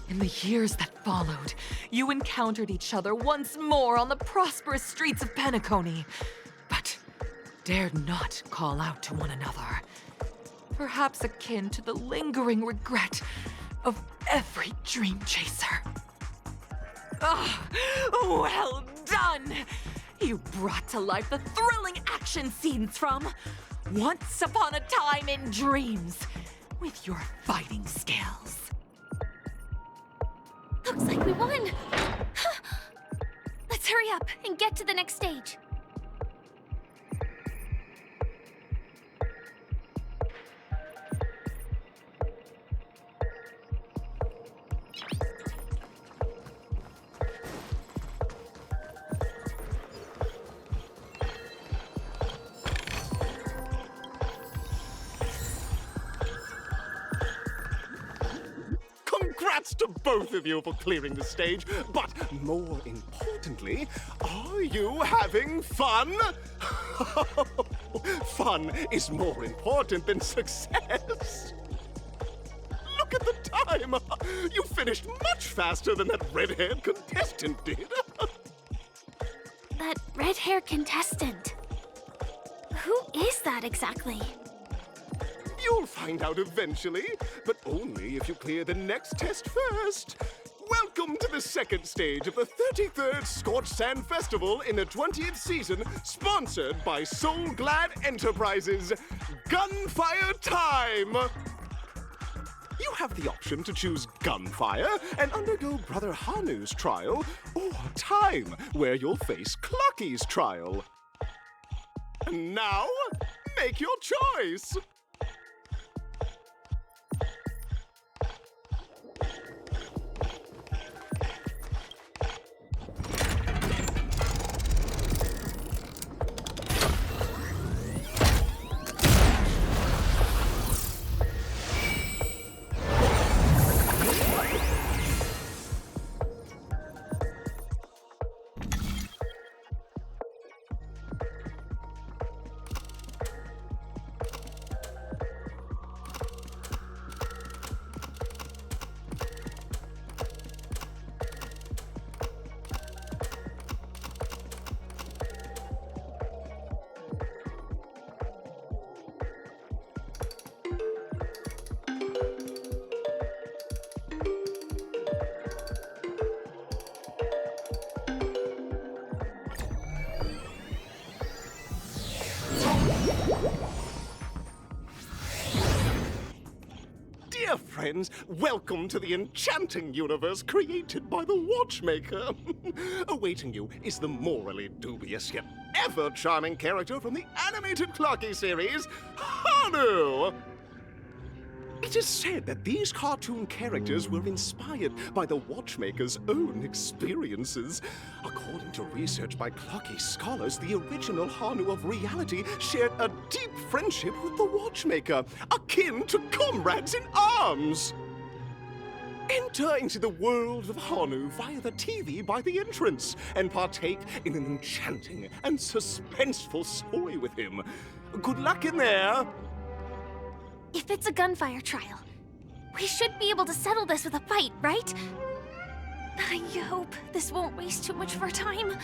S17: In the years that followed, you encountered each other once more on the prosperous streets of Penacony, but dared not call out to one another. Perhaps akin to the lingering regret of every dream chaser. Ah, well done! You brought to life the thrilling action scenes from Once Upon a Time in Dreams with your fighting skills.
S2: Looks like we won! Let's hurry up and get to the next stage.
S15: Congrats to both of you for clearing the stage, but more importantly, are you having fun? Fun is more important than success. Look at the time! You finished much faster than that red-haired contestant did.
S2: That red-haired contestant. Who is that exactly?
S15: You'll find out eventually, but only if you clear the next test first. Welcome to the second stage of the 33rd Scorched Sand Festival in the 20th season, sponsored by Soul Glad Enterprises. Gunfire time! You have the option to choose Gunfire and undergo Brother Hanu's trial, or Time, where you'll face Clocky's trial. Now, make your choice! Dear friends, welcome to the enchanting universe created by the Watchmaker. Awaiting you is the morally dubious yet ever-charming character from the animated Clocky series, Hanu! It is said that these cartoon characters were inspired by the Watchmaker's own experiences. According to research by Clocky scholars, the original Hanu of reality shared a deep friendship with the Watchmaker, akin to comrades in arms. Enter into the world of Hanu via the TV by the entrance and partake in an enchanting and suspenseful story with him. Good luck in there!
S2: If it's a gunfire trial, we should be able to settle this with a fight, right? I hope this won't waste too much of our time.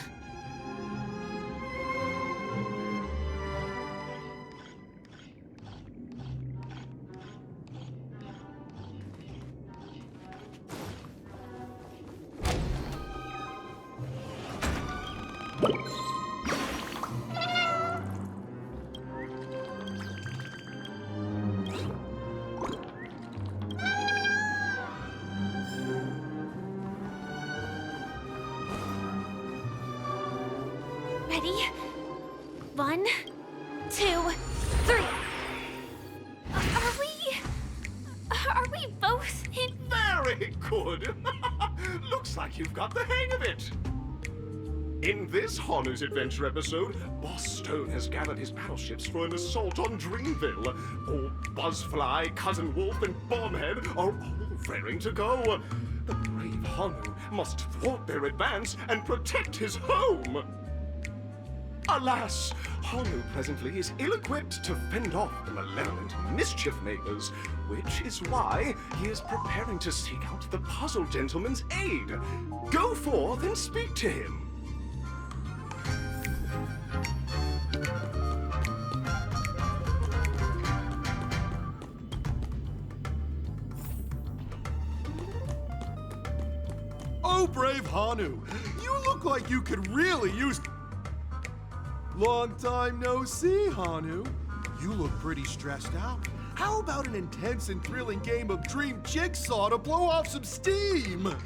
S2: Ready? 1, 2, 3. Are we both in?
S15: Very good. Looks like you've got the hang of it. In this Hanu's Adventure episode, Boss Stone has gathered his battleships for an assault on Dreamville. Old Buzzfly, Cousin Wolf, and Bombhead are all raring to go. The brave Hanu must thwart their advance and protect his home. Alas, Hanu presently is ill-equipped to fend off the malevolent mischief makers, which is why he is preparing to seek out the Puzzle Gentleman's aid. Go forth and speak to him.
S18: Oh, brave Hanu, you look like you could really use... Long time no see, Hanu. You look pretty stressed out. How about an intense and thrilling game of Dream Jigsaw to blow off some steam?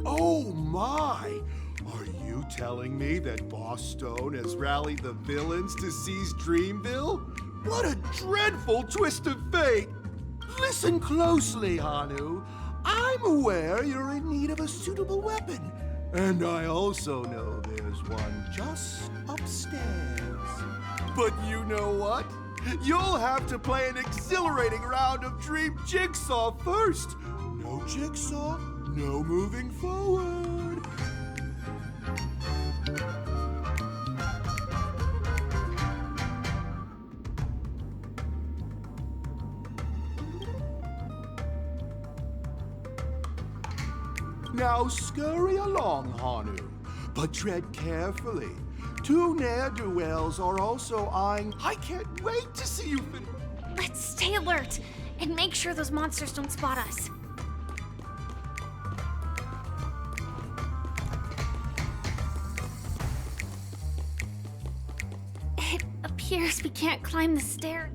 S18: Oh my! Are you telling me that Boss Stone has rallied the villains to seize Dreamville? What a dreadful twist of fate! Listen closely, Hanu. I'm aware you're in need of a suitable weapon. And I also know there's one just upstairs. But you know what? You'll have to play an exhilarating round of Dream Jigsaw first. No Jigsaw, no moving forward. Now scurry along, Hanu, but tread carefully. Two ne'er-do-wells are also eyeing... I can't wait to see you fin...
S2: Let's stay alert and make sure those monsters don't spot us. It appears we can't climb the stair.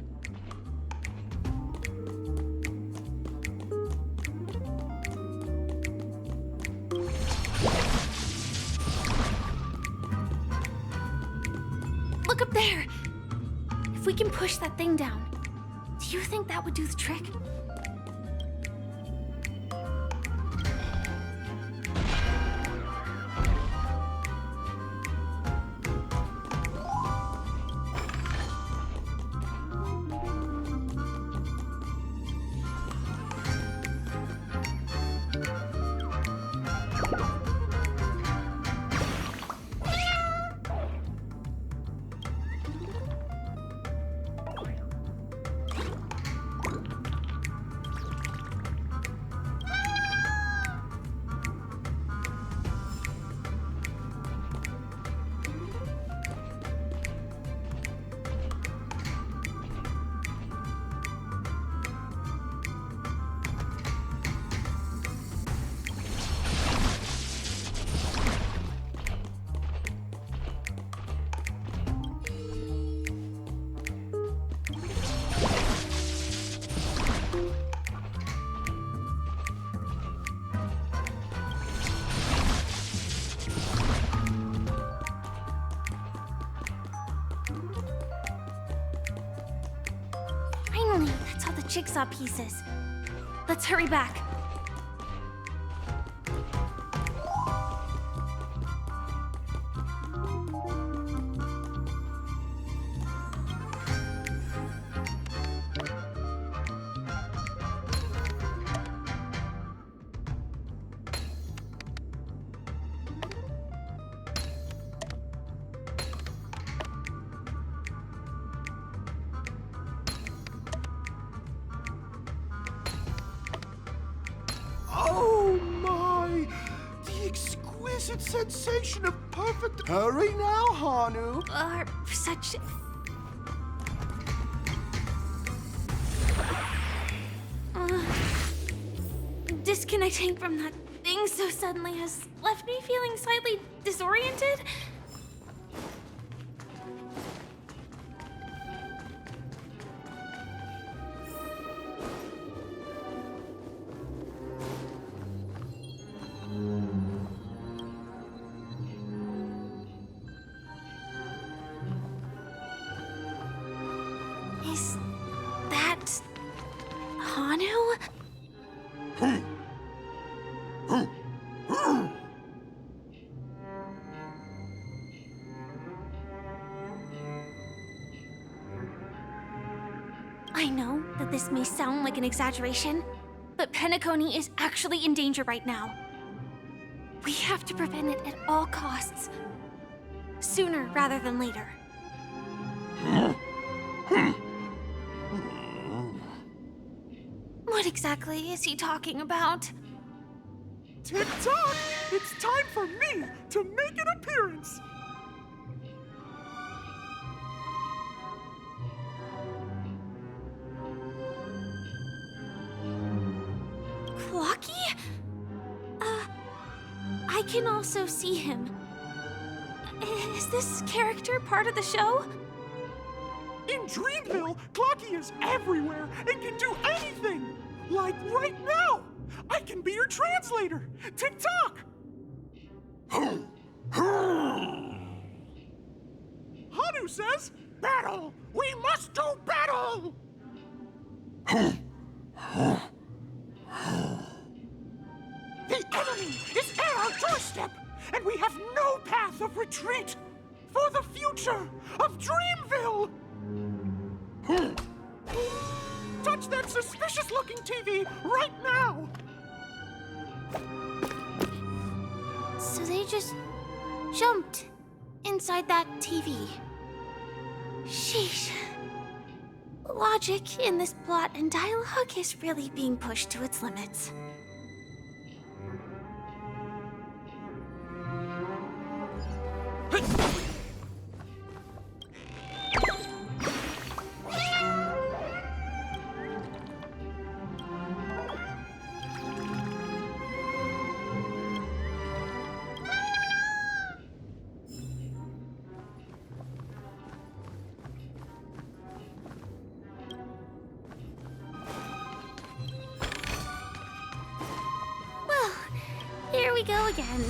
S2: Look up there! If we can push that thing down, do you think that would do the trick? jigsaw pieces. Let's hurry back.
S18: Oh my! The exquisite sensation of perfect. Hurry now, Hanu!
S2: Are such. Disconnecting from that thing so suddenly has left me feeling slightly disoriented. Is that Hanu? I know that this may sound like an exaggeration, but Penacony is actually in danger right now. We have to prevent it at all costs. Sooner rather than later. What exactly is he talking about?
S15: Tick-tock! It's time for me to make an appearance!
S2: Clocky? I can also see him. Is this character part of the show?
S15: In Dreamville, Clocky is everywhere and can do anything! Like right now! I can be your translator! Tick-tock! Hanu says, battle! We must do battle! The enemy is at our doorstep, and we have no path of retreat for the future of Dreamville! Touch that suspicious-looking TV right now!
S2: So they just jumped inside that TV. Sheesh. Logic in this plot and dialogue is really being pushed to its limits. Well, here we go again.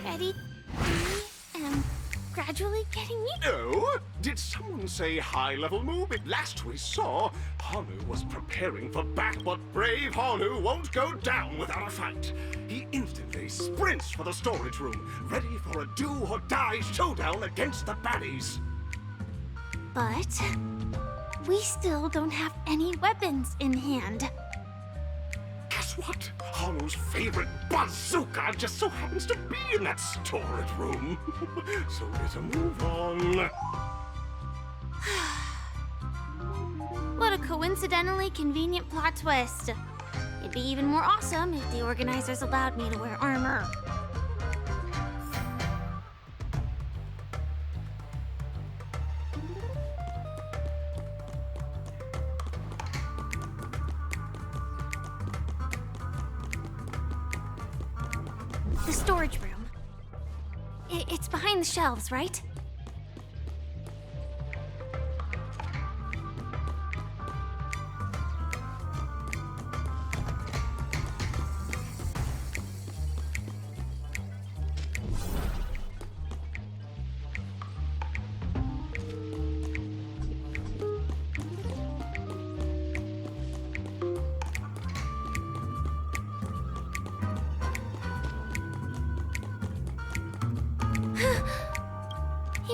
S2: Ready? I am gradually getting used.
S15: Oh, did someone say high-level move? Last we saw, Hanu was preparing for battle, but brave Hanu won't go down without a fight. He instantly sprints for the storage room, ready for a do-or-die showdown against the baddies.
S2: But we still don't have any weapons in hand.
S15: Guess what? Hanu's favorite bazooka just so happens to be in that storage room. So let's move on.
S2: What a coincidentally convenient plot twist. It'd be even more awesome if the organizers allowed me to wear armor. The storage room. It's behind the shelves, right?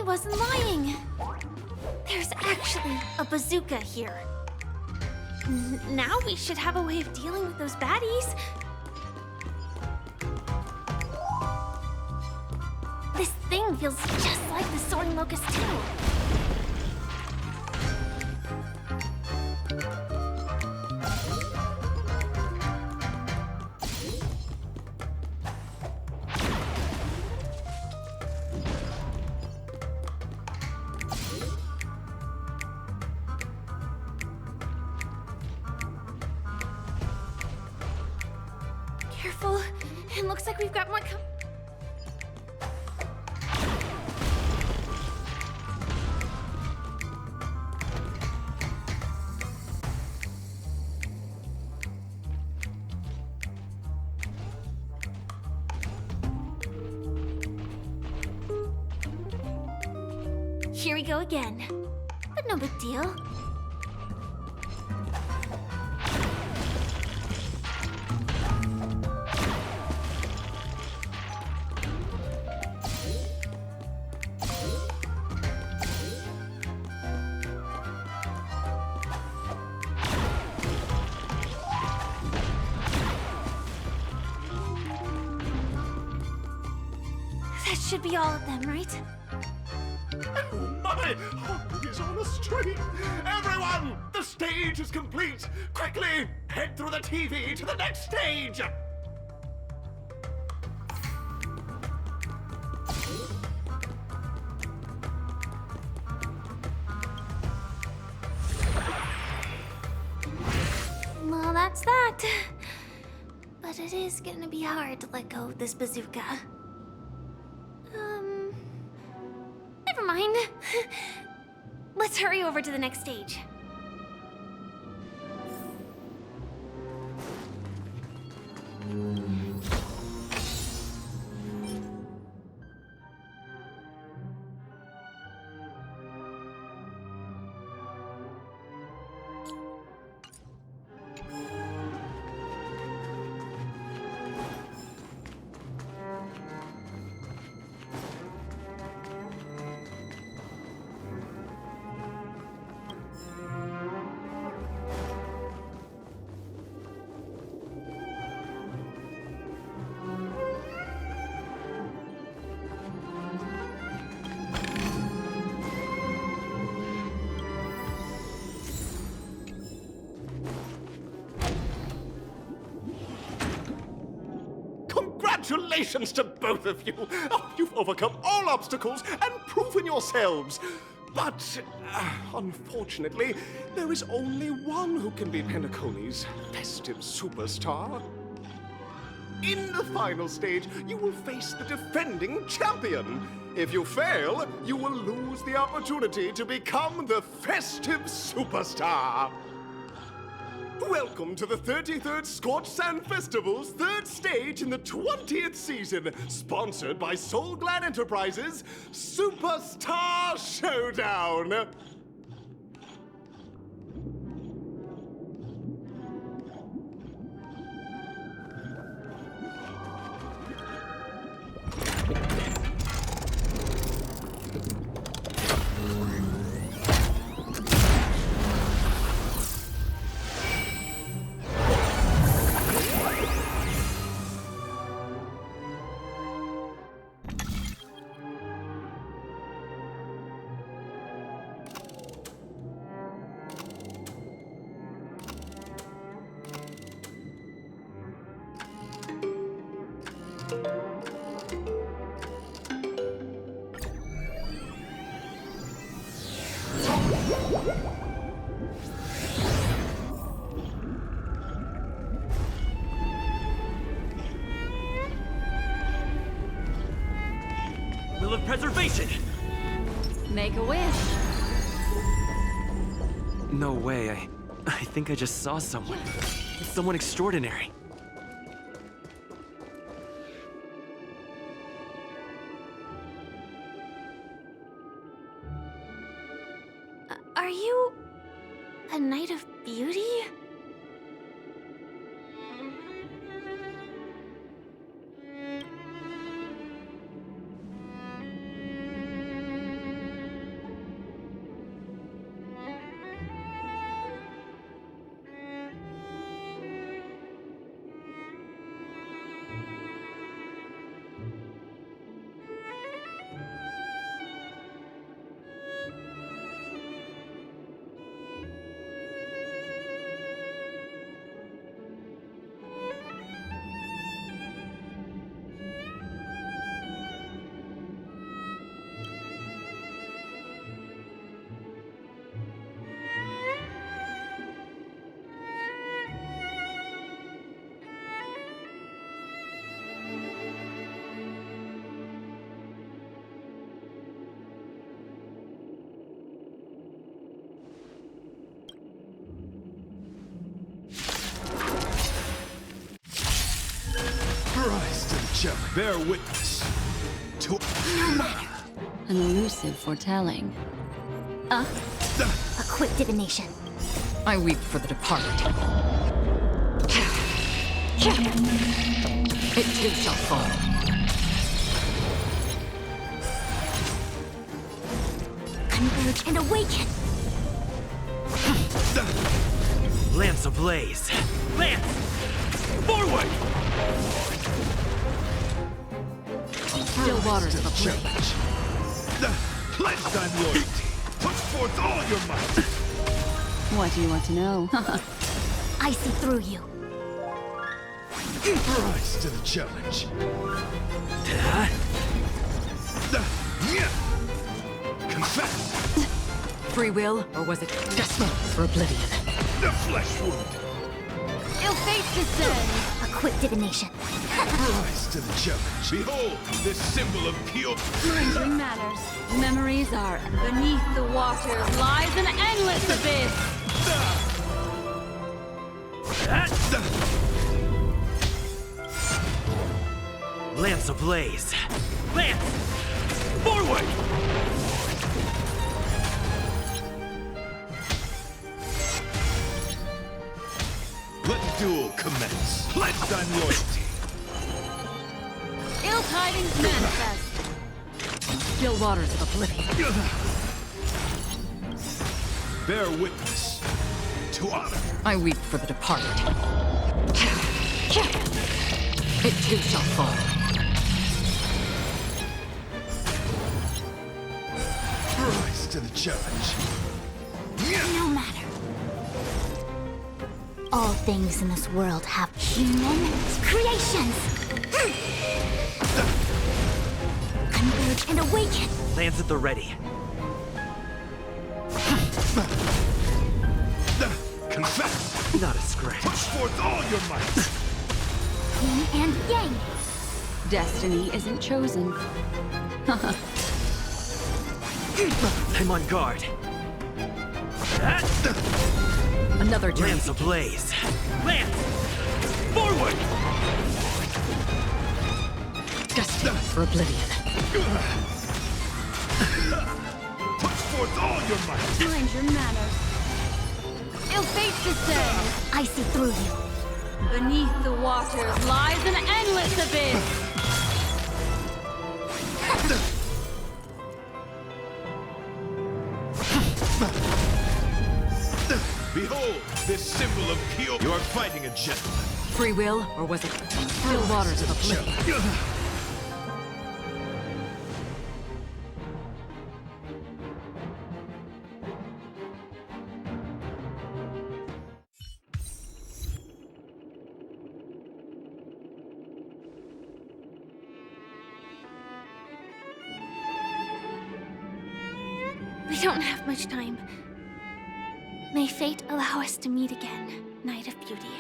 S6: He wasn't lying. There's actually a bazooka here. Now we should have a way of dealing with those baddies. This thing feels just like the soaring locust too. Careful. It looks like we've got more Here we go again. But no big deal. That should be all of them, right?
S15: My heart is on a string. Everyone, the stage is complete. Quickly, head through the TV to the next stage.
S6: Well, that's that. But it is gonna be hard to let go of this bazooka. Never mind. Let's hurry over to the next stage.
S15: Congratulations to both of you! Oh, you've overcome all obstacles and proven yourselves! But, unfortunately, there is only one who can be Penacony's festive superstar. In the final stage, you will face the defending champion. If you fail, you will lose the opportunity to become the festive superstar. Welcome to the 33rd Scorched Sand Festival's third stage in the 20th season, sponsored by Soul Glad Enterprises' Superstar Showdown.
S19: Will of Preservation!
S10: Make a wish.
S19: No way, I think I just saw someone. Someone extraordinary.
S6: Are you a Knight of Beauty?
S20: Rise to the challenge. Bear witness to
S10: An elusive foretelling.
S6: A quick divination.
S17: I weep for the departed. It too shall fall.
S6: Converge and awaken.
S19: Lance ablaze. Lance! Forward!
S17: Still waters of a
S20: challenge. Pledge thy loyalty. Put forth all your might.
S10: What do you want to know?
S6: I see through you.
S20: Rise to the challenge. Confess.
S17: Free will, or was it destiny for oblivion?
S20: The flesh wound.
S2: Ill-fate descends.
S6: A quick divination.
S20: Rise to the challenge. Behold, this symbol of pure.
S10: Remembering matters. Memories are beneath the waters lies an endless abyss.
S19: Lance ablaze. Lance! Forward!
S20: Let the duel commence. Pledge thy loyalty.
S10: Ill tidings manifest.
S17: Still waters of oblivion.
S20: Bear witness to honor.
S17: I weep for the departed. It too shall fall.
S20: Rise to the challenge.
S6: No matter. All things in this world have human creations. Converge and awaken.
S19: Lance at the ready.
S20: Confess.
S19: Not a scratch.
S20: Push forth all your might.
S6: Yin and yang.
S10: Destiny isn't chosen.
S19: I'm on guard.
S17: Another journey.
S19: Lance ablaze. Lance! Forward!
S17: Destiny for oblivion.
S20: Put forth all your might.
S10: Mind your manners.
S2: Ill-fate descends.
S6: I see through you.
S10: Beneath the waters lies an endless abyss.
S20: Behold, this symbol of pure. You are fighting a gentleman.
S17: Free will, or was it still waters of oblivion?
S6: We don't have much time. May fate allow us to meet again, Knight of Beauty.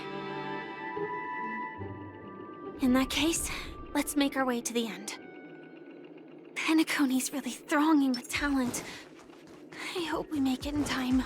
S6: In that case, let's make our way to the end. Penacony's really thronging with talent. I hope we make it in time.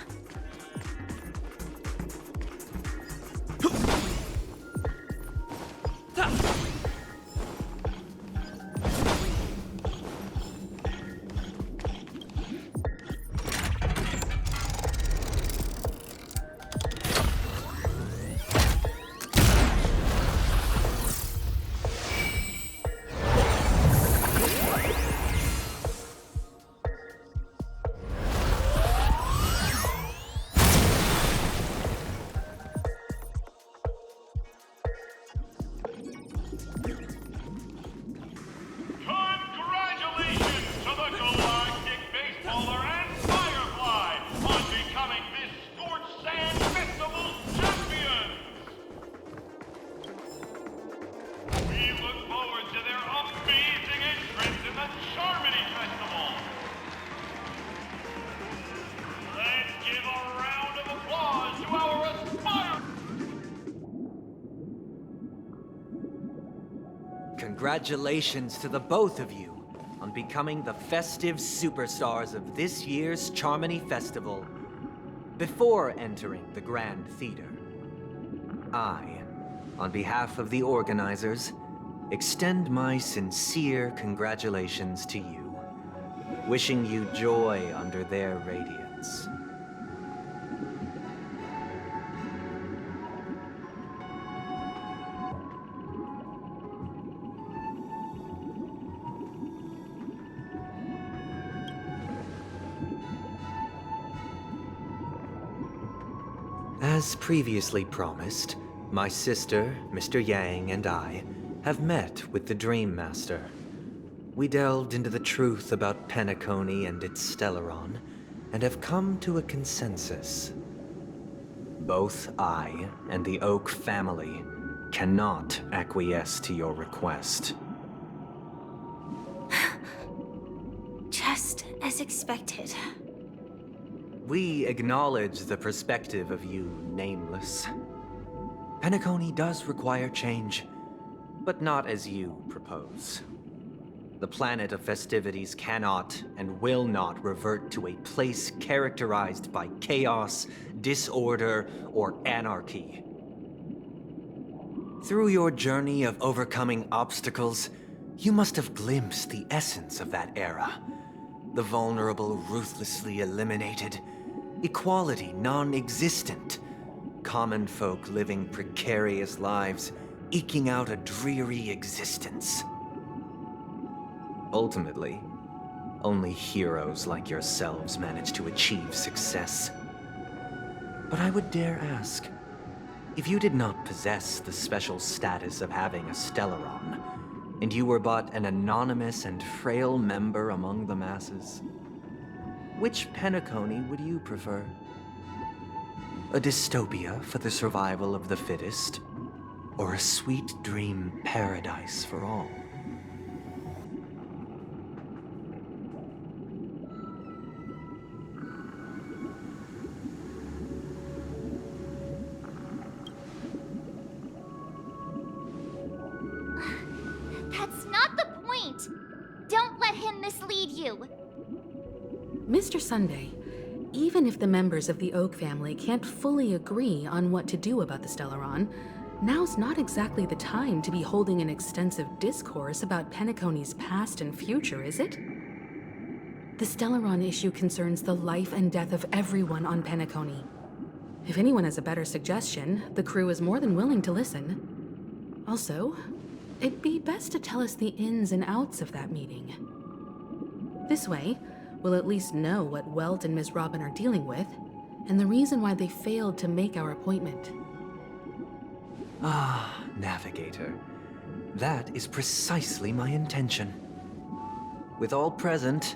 S1: Congratulations to the both of you on becoming the festive superstars of this year's Charmony Festival. Before entering the Grand Theater, I, on behalf of the organizers, extend my sincere congratulations to you, wishing you joy under their radiance. As previously promised, my sister, Mr. Yang, and I have met with the Dream Master. We delved into the truth about Penacony and its Stellaron, and have come to a consensus. Both I and the Oak family cannot acquiesce to your request.
S6: Just as expected.
S1: We acknowledge the perspective of you, Nameless. Penacony does require change, but not as you propose. The planet of festivities cannot and will not revert to a place characterized by chaos, disorder, or anarchy. Through your journey of overcoming obstacles, you must have glimpsed the essence of that era. The vulnerable ruthlessly eliminated, equality non-existent, common folk living precarious lives, eking out a dreary existence. Ultimately, only heroes like yourselves manage to achieve success. But I would dare ask, if you did not possess the special status of having a Stellaron, and you were but an anonymous and frail member among the masses, which Penacony would you prefer? A dystopia for the survival of the fittest, or a sweet dream paradise for all?
S6: That's not the point! Don't let him mislead you!
S9: Mr. Sunday, even if the members of the Oak family can't fully agree on what to do about the Stellaron, now's not exactly the time to be holding an extensive discourse about Penacony's past and future, is it? The Stellaron issue concerns the life and death of everyone on Penacony. If anyone has a better suggestion, the crew is more than willing to listen. Also, it'd be best to tell us the ins and outs of that meeting. This way, we'll at least know what Welt and Ms. Robin are dealing with, and the reason why they failed to make our appointment.
S1: Ah, Navigator. That is precisely my intention. With all present,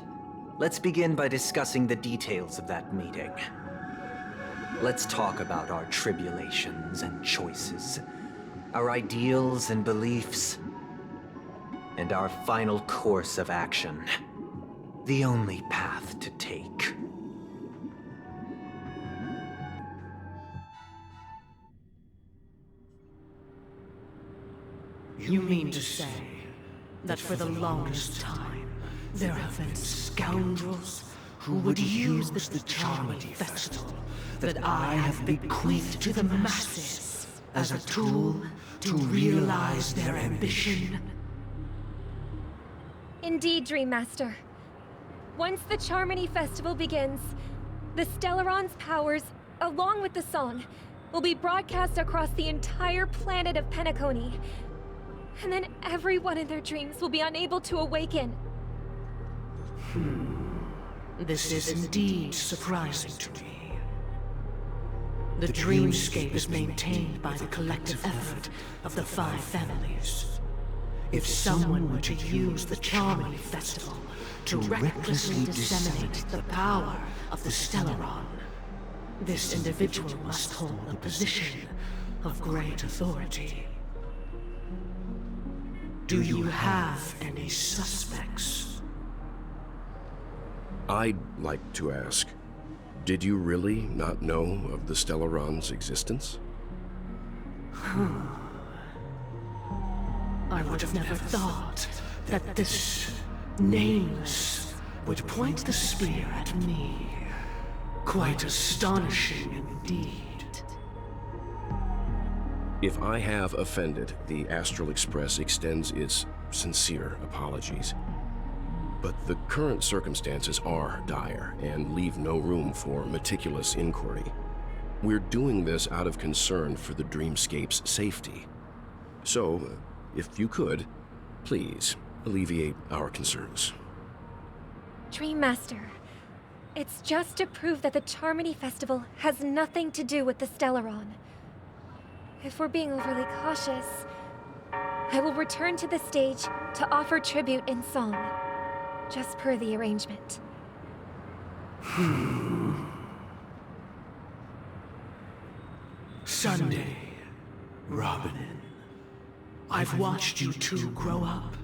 S1: let's begin by discussing the details of that meeting. Let's talk about our tribulations and choices, our ideals and beliefs, and our final course of action. The only path to take.
S21: You mean to say that for the longest time, there have been scoundrels who would use the charming festival that I have bequeathed to the masses as a tool to realize their ambition?
S3: Indeed, Dream Master. Once the Charmony Festival begins, the Stellaron's powers, along with the song, will be broadcast across the entire planet of Penacony. And then everyone in their dreams will be unable to awaken.
S21: This is indeed surprising to me. The dreamscape is maintained by the collective effort of the 5 families. If someone were to use the Charmony Festival to recklessly disseminate the power of the Stellaron, this individual must hold a position of great authority. Do you have any suspects?
S22: I'd like to ask, did you really not know of the Stellaron's existence?
S21: I would have never thought that this Nameless would point the spear at me. Quite astonishing indeed.
S22: If I have offended, the Astral Express extends its sincere apologies. But the current circumstances are dire and leave no room for meticulous inquiry. We're doing this out of concern for the Dreamscape's safety. So, if you could, please alleviate our concerns.
S3: Dream Master, it's just to prove that the Charmony Festival has nothing to do with the Stellaron. If we're being overly cautious, I will return to the stage to offer tribute in song, just per the arrangement.
S21: Sunday, Robin. I've watched you two grow up,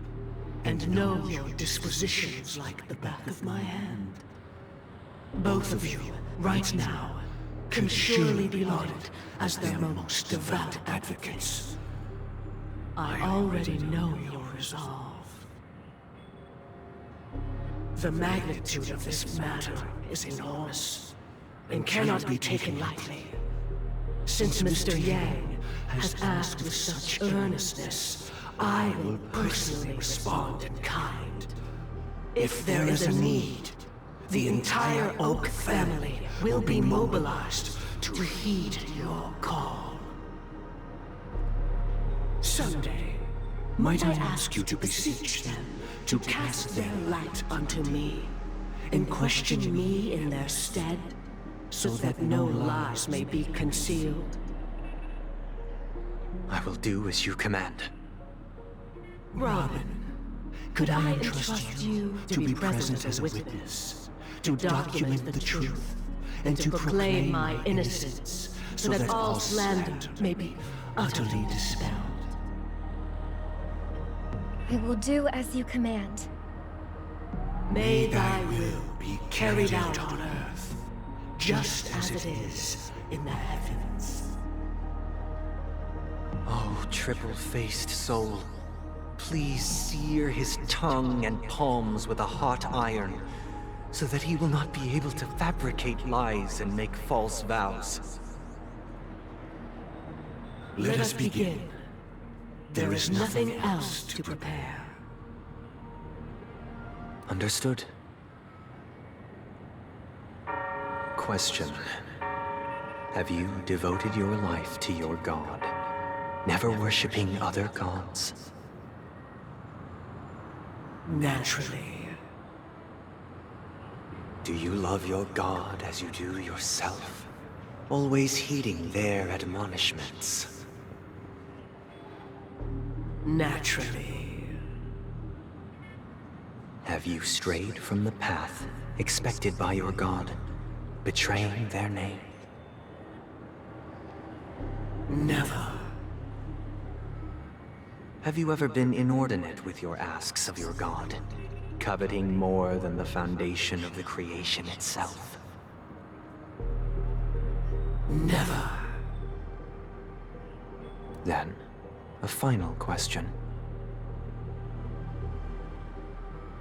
S21: and know your dispositions like the back of my hand. Both of you, right now, can surely be lauded as their most devout advocates. I already know your resolve. The magnitude of this matter is enormous, and cannot be taken lightly. Since Mr. Yang has asked with such earnestness, I will personally respond in kind. If there is a need, the entire Oak family will be mobilized to heed your call. Someday, might I ask you to beseech them to cast their light unto me, and question me in their stead, so that no lies may be concealed?
S1: I will do as you command.
S21: Robin, could I entrust you to be present as a witness, to document the truth, and to proclaim my innocence, so that all slander may be utterly dispelled?
S3: I will do as you command.
S21: May thy will be carried out on earth, just as it is in the heavens.
S1: Oh, triple-faced soul, please sear his tongue and palms with a hot iron, so that he will not be able to fabricate lies and make false vows.
S21: Let us begin. There is nothing else to prepare.
S1: Understood. Question. Have you devoted your life to your god, never worshipping other gods?
S21: Naturally.
S1: Do you love your god as you do yourself, always heeding their admonishments?
S21: Naturally.
S1: Have you strayed from the path expected by your god, betraying their name?
S21: Never.
S1: Have you ever been inordinate with your asks of your god, coveting more than the foundation of the creation itself?
S21: Never.
S1: Then, a final question.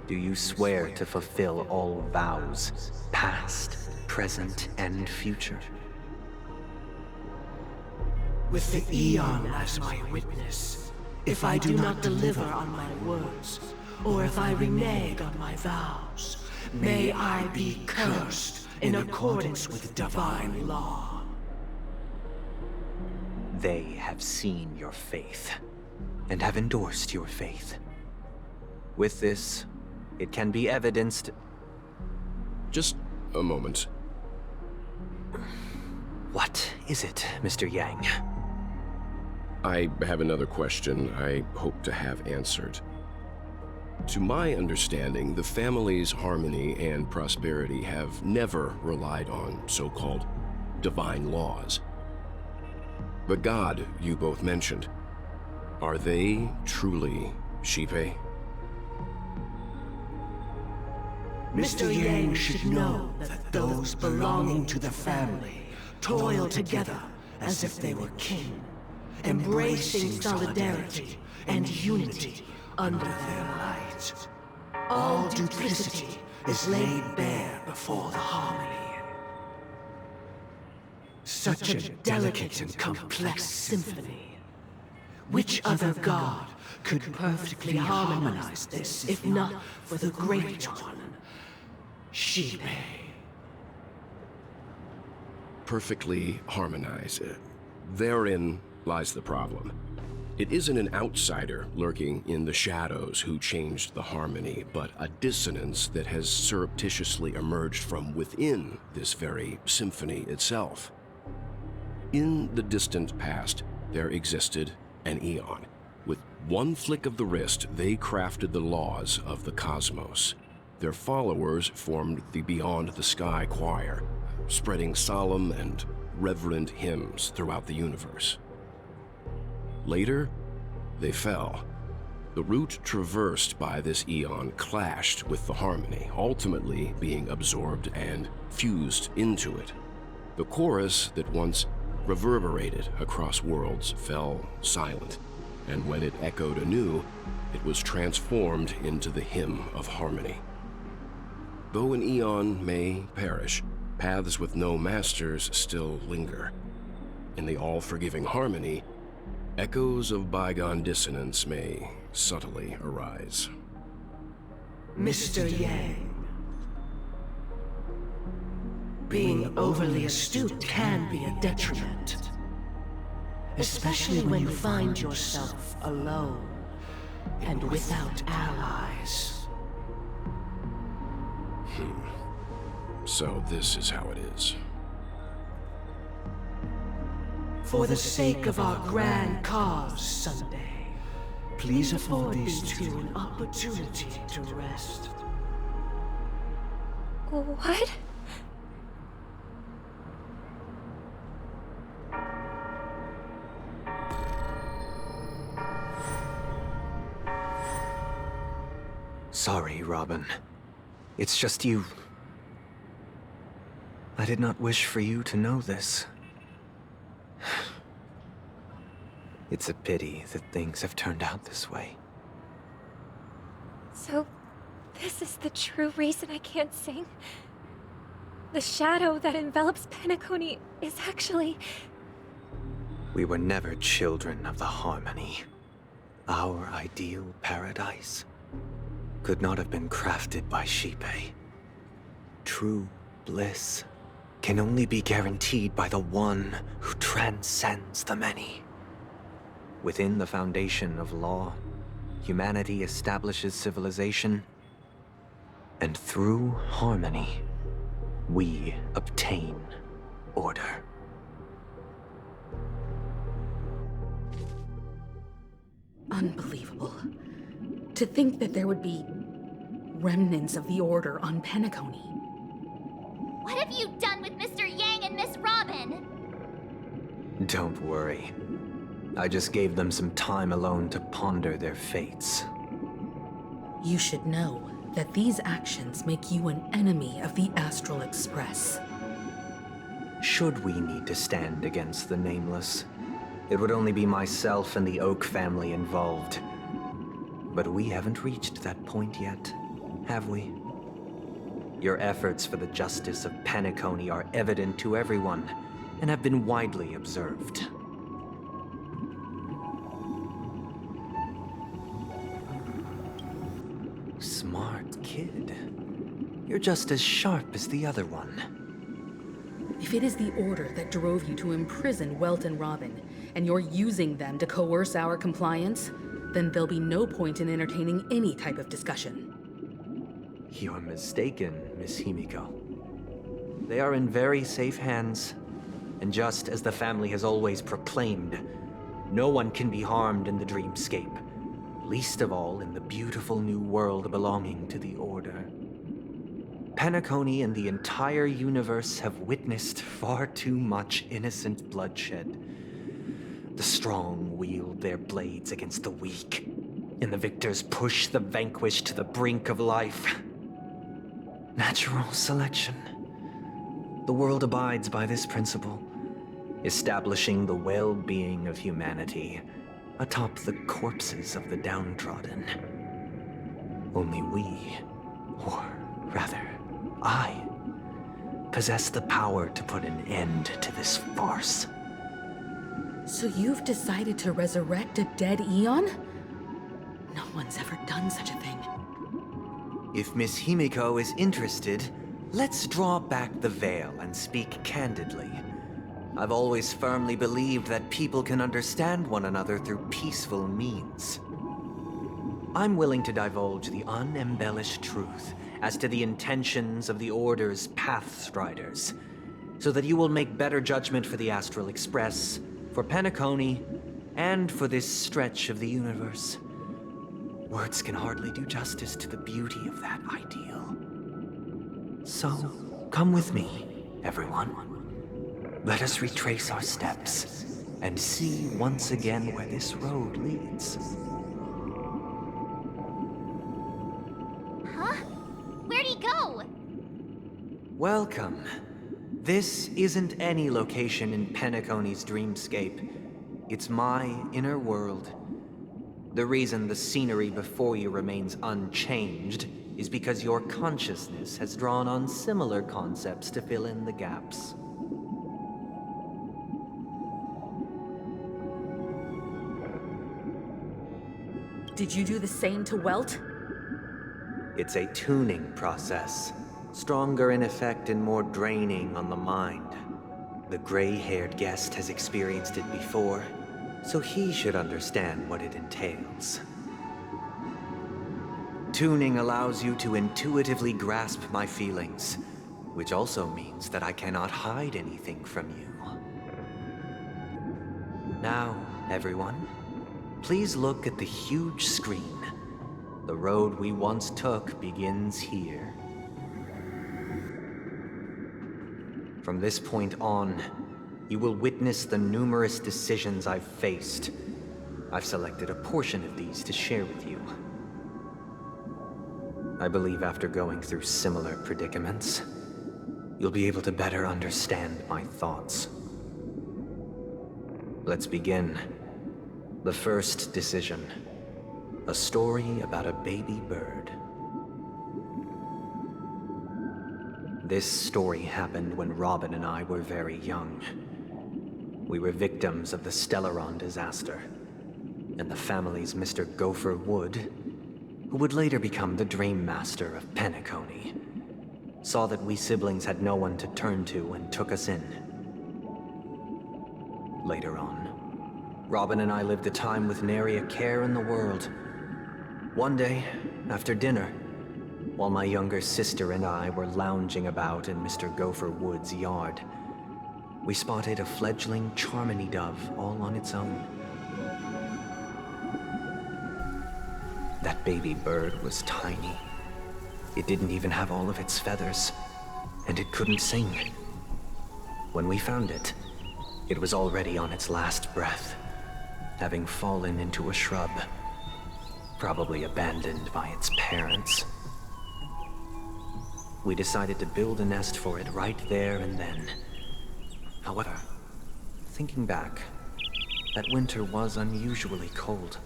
S1: Do you swear to fulfill all vows, past, present, and future?
S21: With the Eon as my witness, if I do not deliver on my words, or if I renege on my vows, may I be cursed in accordance with divine law.
S1: They have seen your faith, and have endorsed your faith. With this, it can be evidenced...
S22: Just a moment.
S1: What is it, Mr. Yang?
S22: I have another question I hope to have answered. To my understanding, the family's harmony and prosperity have never relied on so-called divine laws. The god you both mentioned, are they truly Shipe?
S21: Mr. Yang should know that those belonging to the family toil together as if they were kin, embracing solidarity and unity under their light. All duplicity is laid bare before the harmony. Such a delicate and complex symphony Which other god could perfectly harmonize this, if not for the Great One, Shibe?
S22: Perfectly harmonize. Therein lies the problem. It isn't an outsider lurking in the shadows who changed the harmony, but a dissonance that has surreptitiously emerged from within this very symphony itself. In the distant past, there existed an eon. With one flick of the wrist, they crafted the laws of the cosmos. Their followers formed the Beyond the Sky Choir, spreading solemn and reverent hymns throughout the universe. Later, they fell. The route traversed by this eon clashed with the harmony, ultimately being absorbed and fused into it. The chorus that once reverberated across worlds fell silent, and when it echoed anew, it was transformed into the hymn of harmony. Though an eon may perish, paths with no masters still linger. In the all-forgiving harmony, echoes of bygone dissonance may subtly arise.
S21: Mr. Yang, being overly astute can be a detriment, especially when you find yourself alone and without allies.
S22: So this is how it is.
S21: For the sake of our grand cause someday, please afford these two an opportunity to rest.
S3: What?
S1: Sorry, Robin. It's just you. I did not wish for you to know this. It's a pity that things have turned out this way.
S3: So, this is the true reason I can't sing? The shadow that envelops Penacony is actually...
S1: We were never children of the harmony. Our ideal paradise could not have been crafted by Shibe. True bliss can only be guaranteed by the one who transcends the many. Within the foundation of law, humanity establishes civilization, and through harmony, we obtain order.
S9: Unbelievable. To think that there would be remnants of the Order on Penacony.
S6: What have you done with Mr. Yang and Miss Robin?
S1: Don't worry. I just gave them some time alone to ponder their fates.
S9: You should know that these actions make you an enemy of the Astral Express.
S1: Should we need to stand against the Nameless, it would only be myself and the Oak family involved. But we haven't reached that point yet, have we? Your efforts for the justice of Penacony are evident to everyone, and have been widely observed. Smart kid. You're just as sharp as the other one.
S9: If it is the Order that drove you to imprison Welt and Robin, and you're using them to coerce our compliance, then there'll be no point in entertaining any type of discussion.
S1: You're mistaken, Miss Himiko. They are in very safe hands, and just as the family has always proclaimed, no one can be harmed in the dreamscape, least of all in the beautiful new world belonging to the Order. Penacony and the entire universe have witnessed far too much innocent bloodshed. The strong wield their blades against the weak, and the victors push the vanquished to the brink of life. Natural selection. The world abides by this principle, establishing the well-being of humanity atop the corpses of the downtrodden. Only we, or rather, I, possess the power to put an end to this farce.
S9: So you've decided to resurrect a dead Eon? No one's ever done such a thing.
S1: If Miss Himiko is interested, let's draw back the veil and speak candidly. I've always firmly believed that people can understand one another through peaceful means. I'm willing to divulge the unembellished truth as to the intentions of the Order's Pathstriders, so that you will make better judgment for the Astral Express, for Penacony, and for this stretch of the universe. Words can hardly do justice to the beauty of that ideal. So, come with me, everyone. Let us retrace our steps and see once again where this road leads.
S6: Huh? Where'd he go?
S1: Welcome. This isn't any location in Penacony's dreamscape. It's my inner world. The reason the scenery before you remains unchanged is because your consciousness has drawn on similar concepts to fill in the gaps.
S4: Did you do the same to Welt?
S1: It's a tuning process, stronger in effect and more draining on the mind. The gray-haired guest has experienced it before, so he should understand what it entails. Tuning allows you to intuitively grasp my feelings, which also means that I cannot hide anything from you. Now, everyone, please look at the huge screen. The road we once took begins here. From this point on, you will witness the numerous decisions I've faced. I've selected a portion of these to share with you. I believe after going through similar predicaments, you'll be able to better understand my thoughts. Let's begin. The first decision. A story about a baby bird. This story happened when Robin and I were very young. We were victims of the Stellaron disaster, and the family's Mr. Gopher Wood, who would later become the Dream Master of Penacony, saw that we siblings had no one to turn to and took us in. Later on, Robin and I lived a time with nary a care in the world. One day, after dinner, while my younger sister and I were lounging about in Mr. Gopher Wood's yard, we spotted a fledgling Charmony dove all on its own. That baby bird was tiny. It didn't even have all of its feathers, and it couldn't sing. When we found it, it was already on its last breath, having fallen into a shrub, probably abandoned by its parents. We decided to build a nest for it right there and then. However, thinking back, that winter was unusually cold,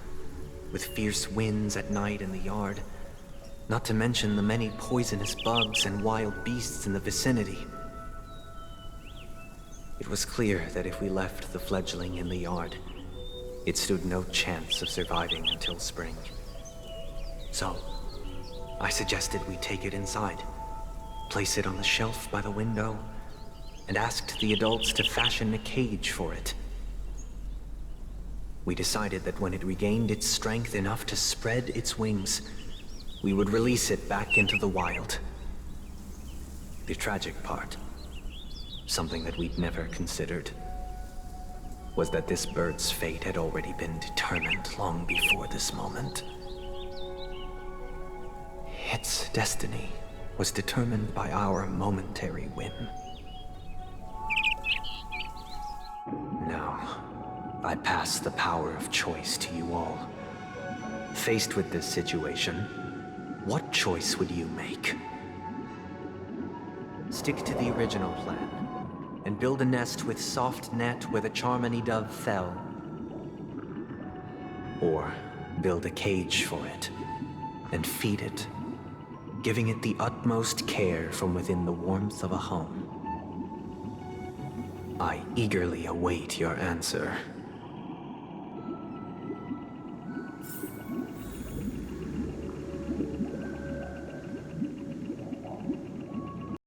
S1: with fierce winds at night in the yard, not to mention the many poisonous bugs and wild beasts in the vicinity. It was clear that if we left the fledgling in the yard, it stood no chance of surviving until spring. So, I suggested we take it inside, place it on the shelf by the window, and asked the adults to fashion a cage for it. We decided that when it regained its strength enough to spread its wings, we would release it back into the wild. The tragic part, something that we'd never considered, was that this bird's fate had already been determined long before this moment. Its destiny was determined by our momentary whim. Now, I pass the power of choice to you all. Faced with this situation, what choice would you make? Stick to the original plan, and build a nest with soft net where the Charmony dove fell. Or build a cage for it, and feed it, giving it the utmost care from within the warmth of a home. I eagerly await your answer.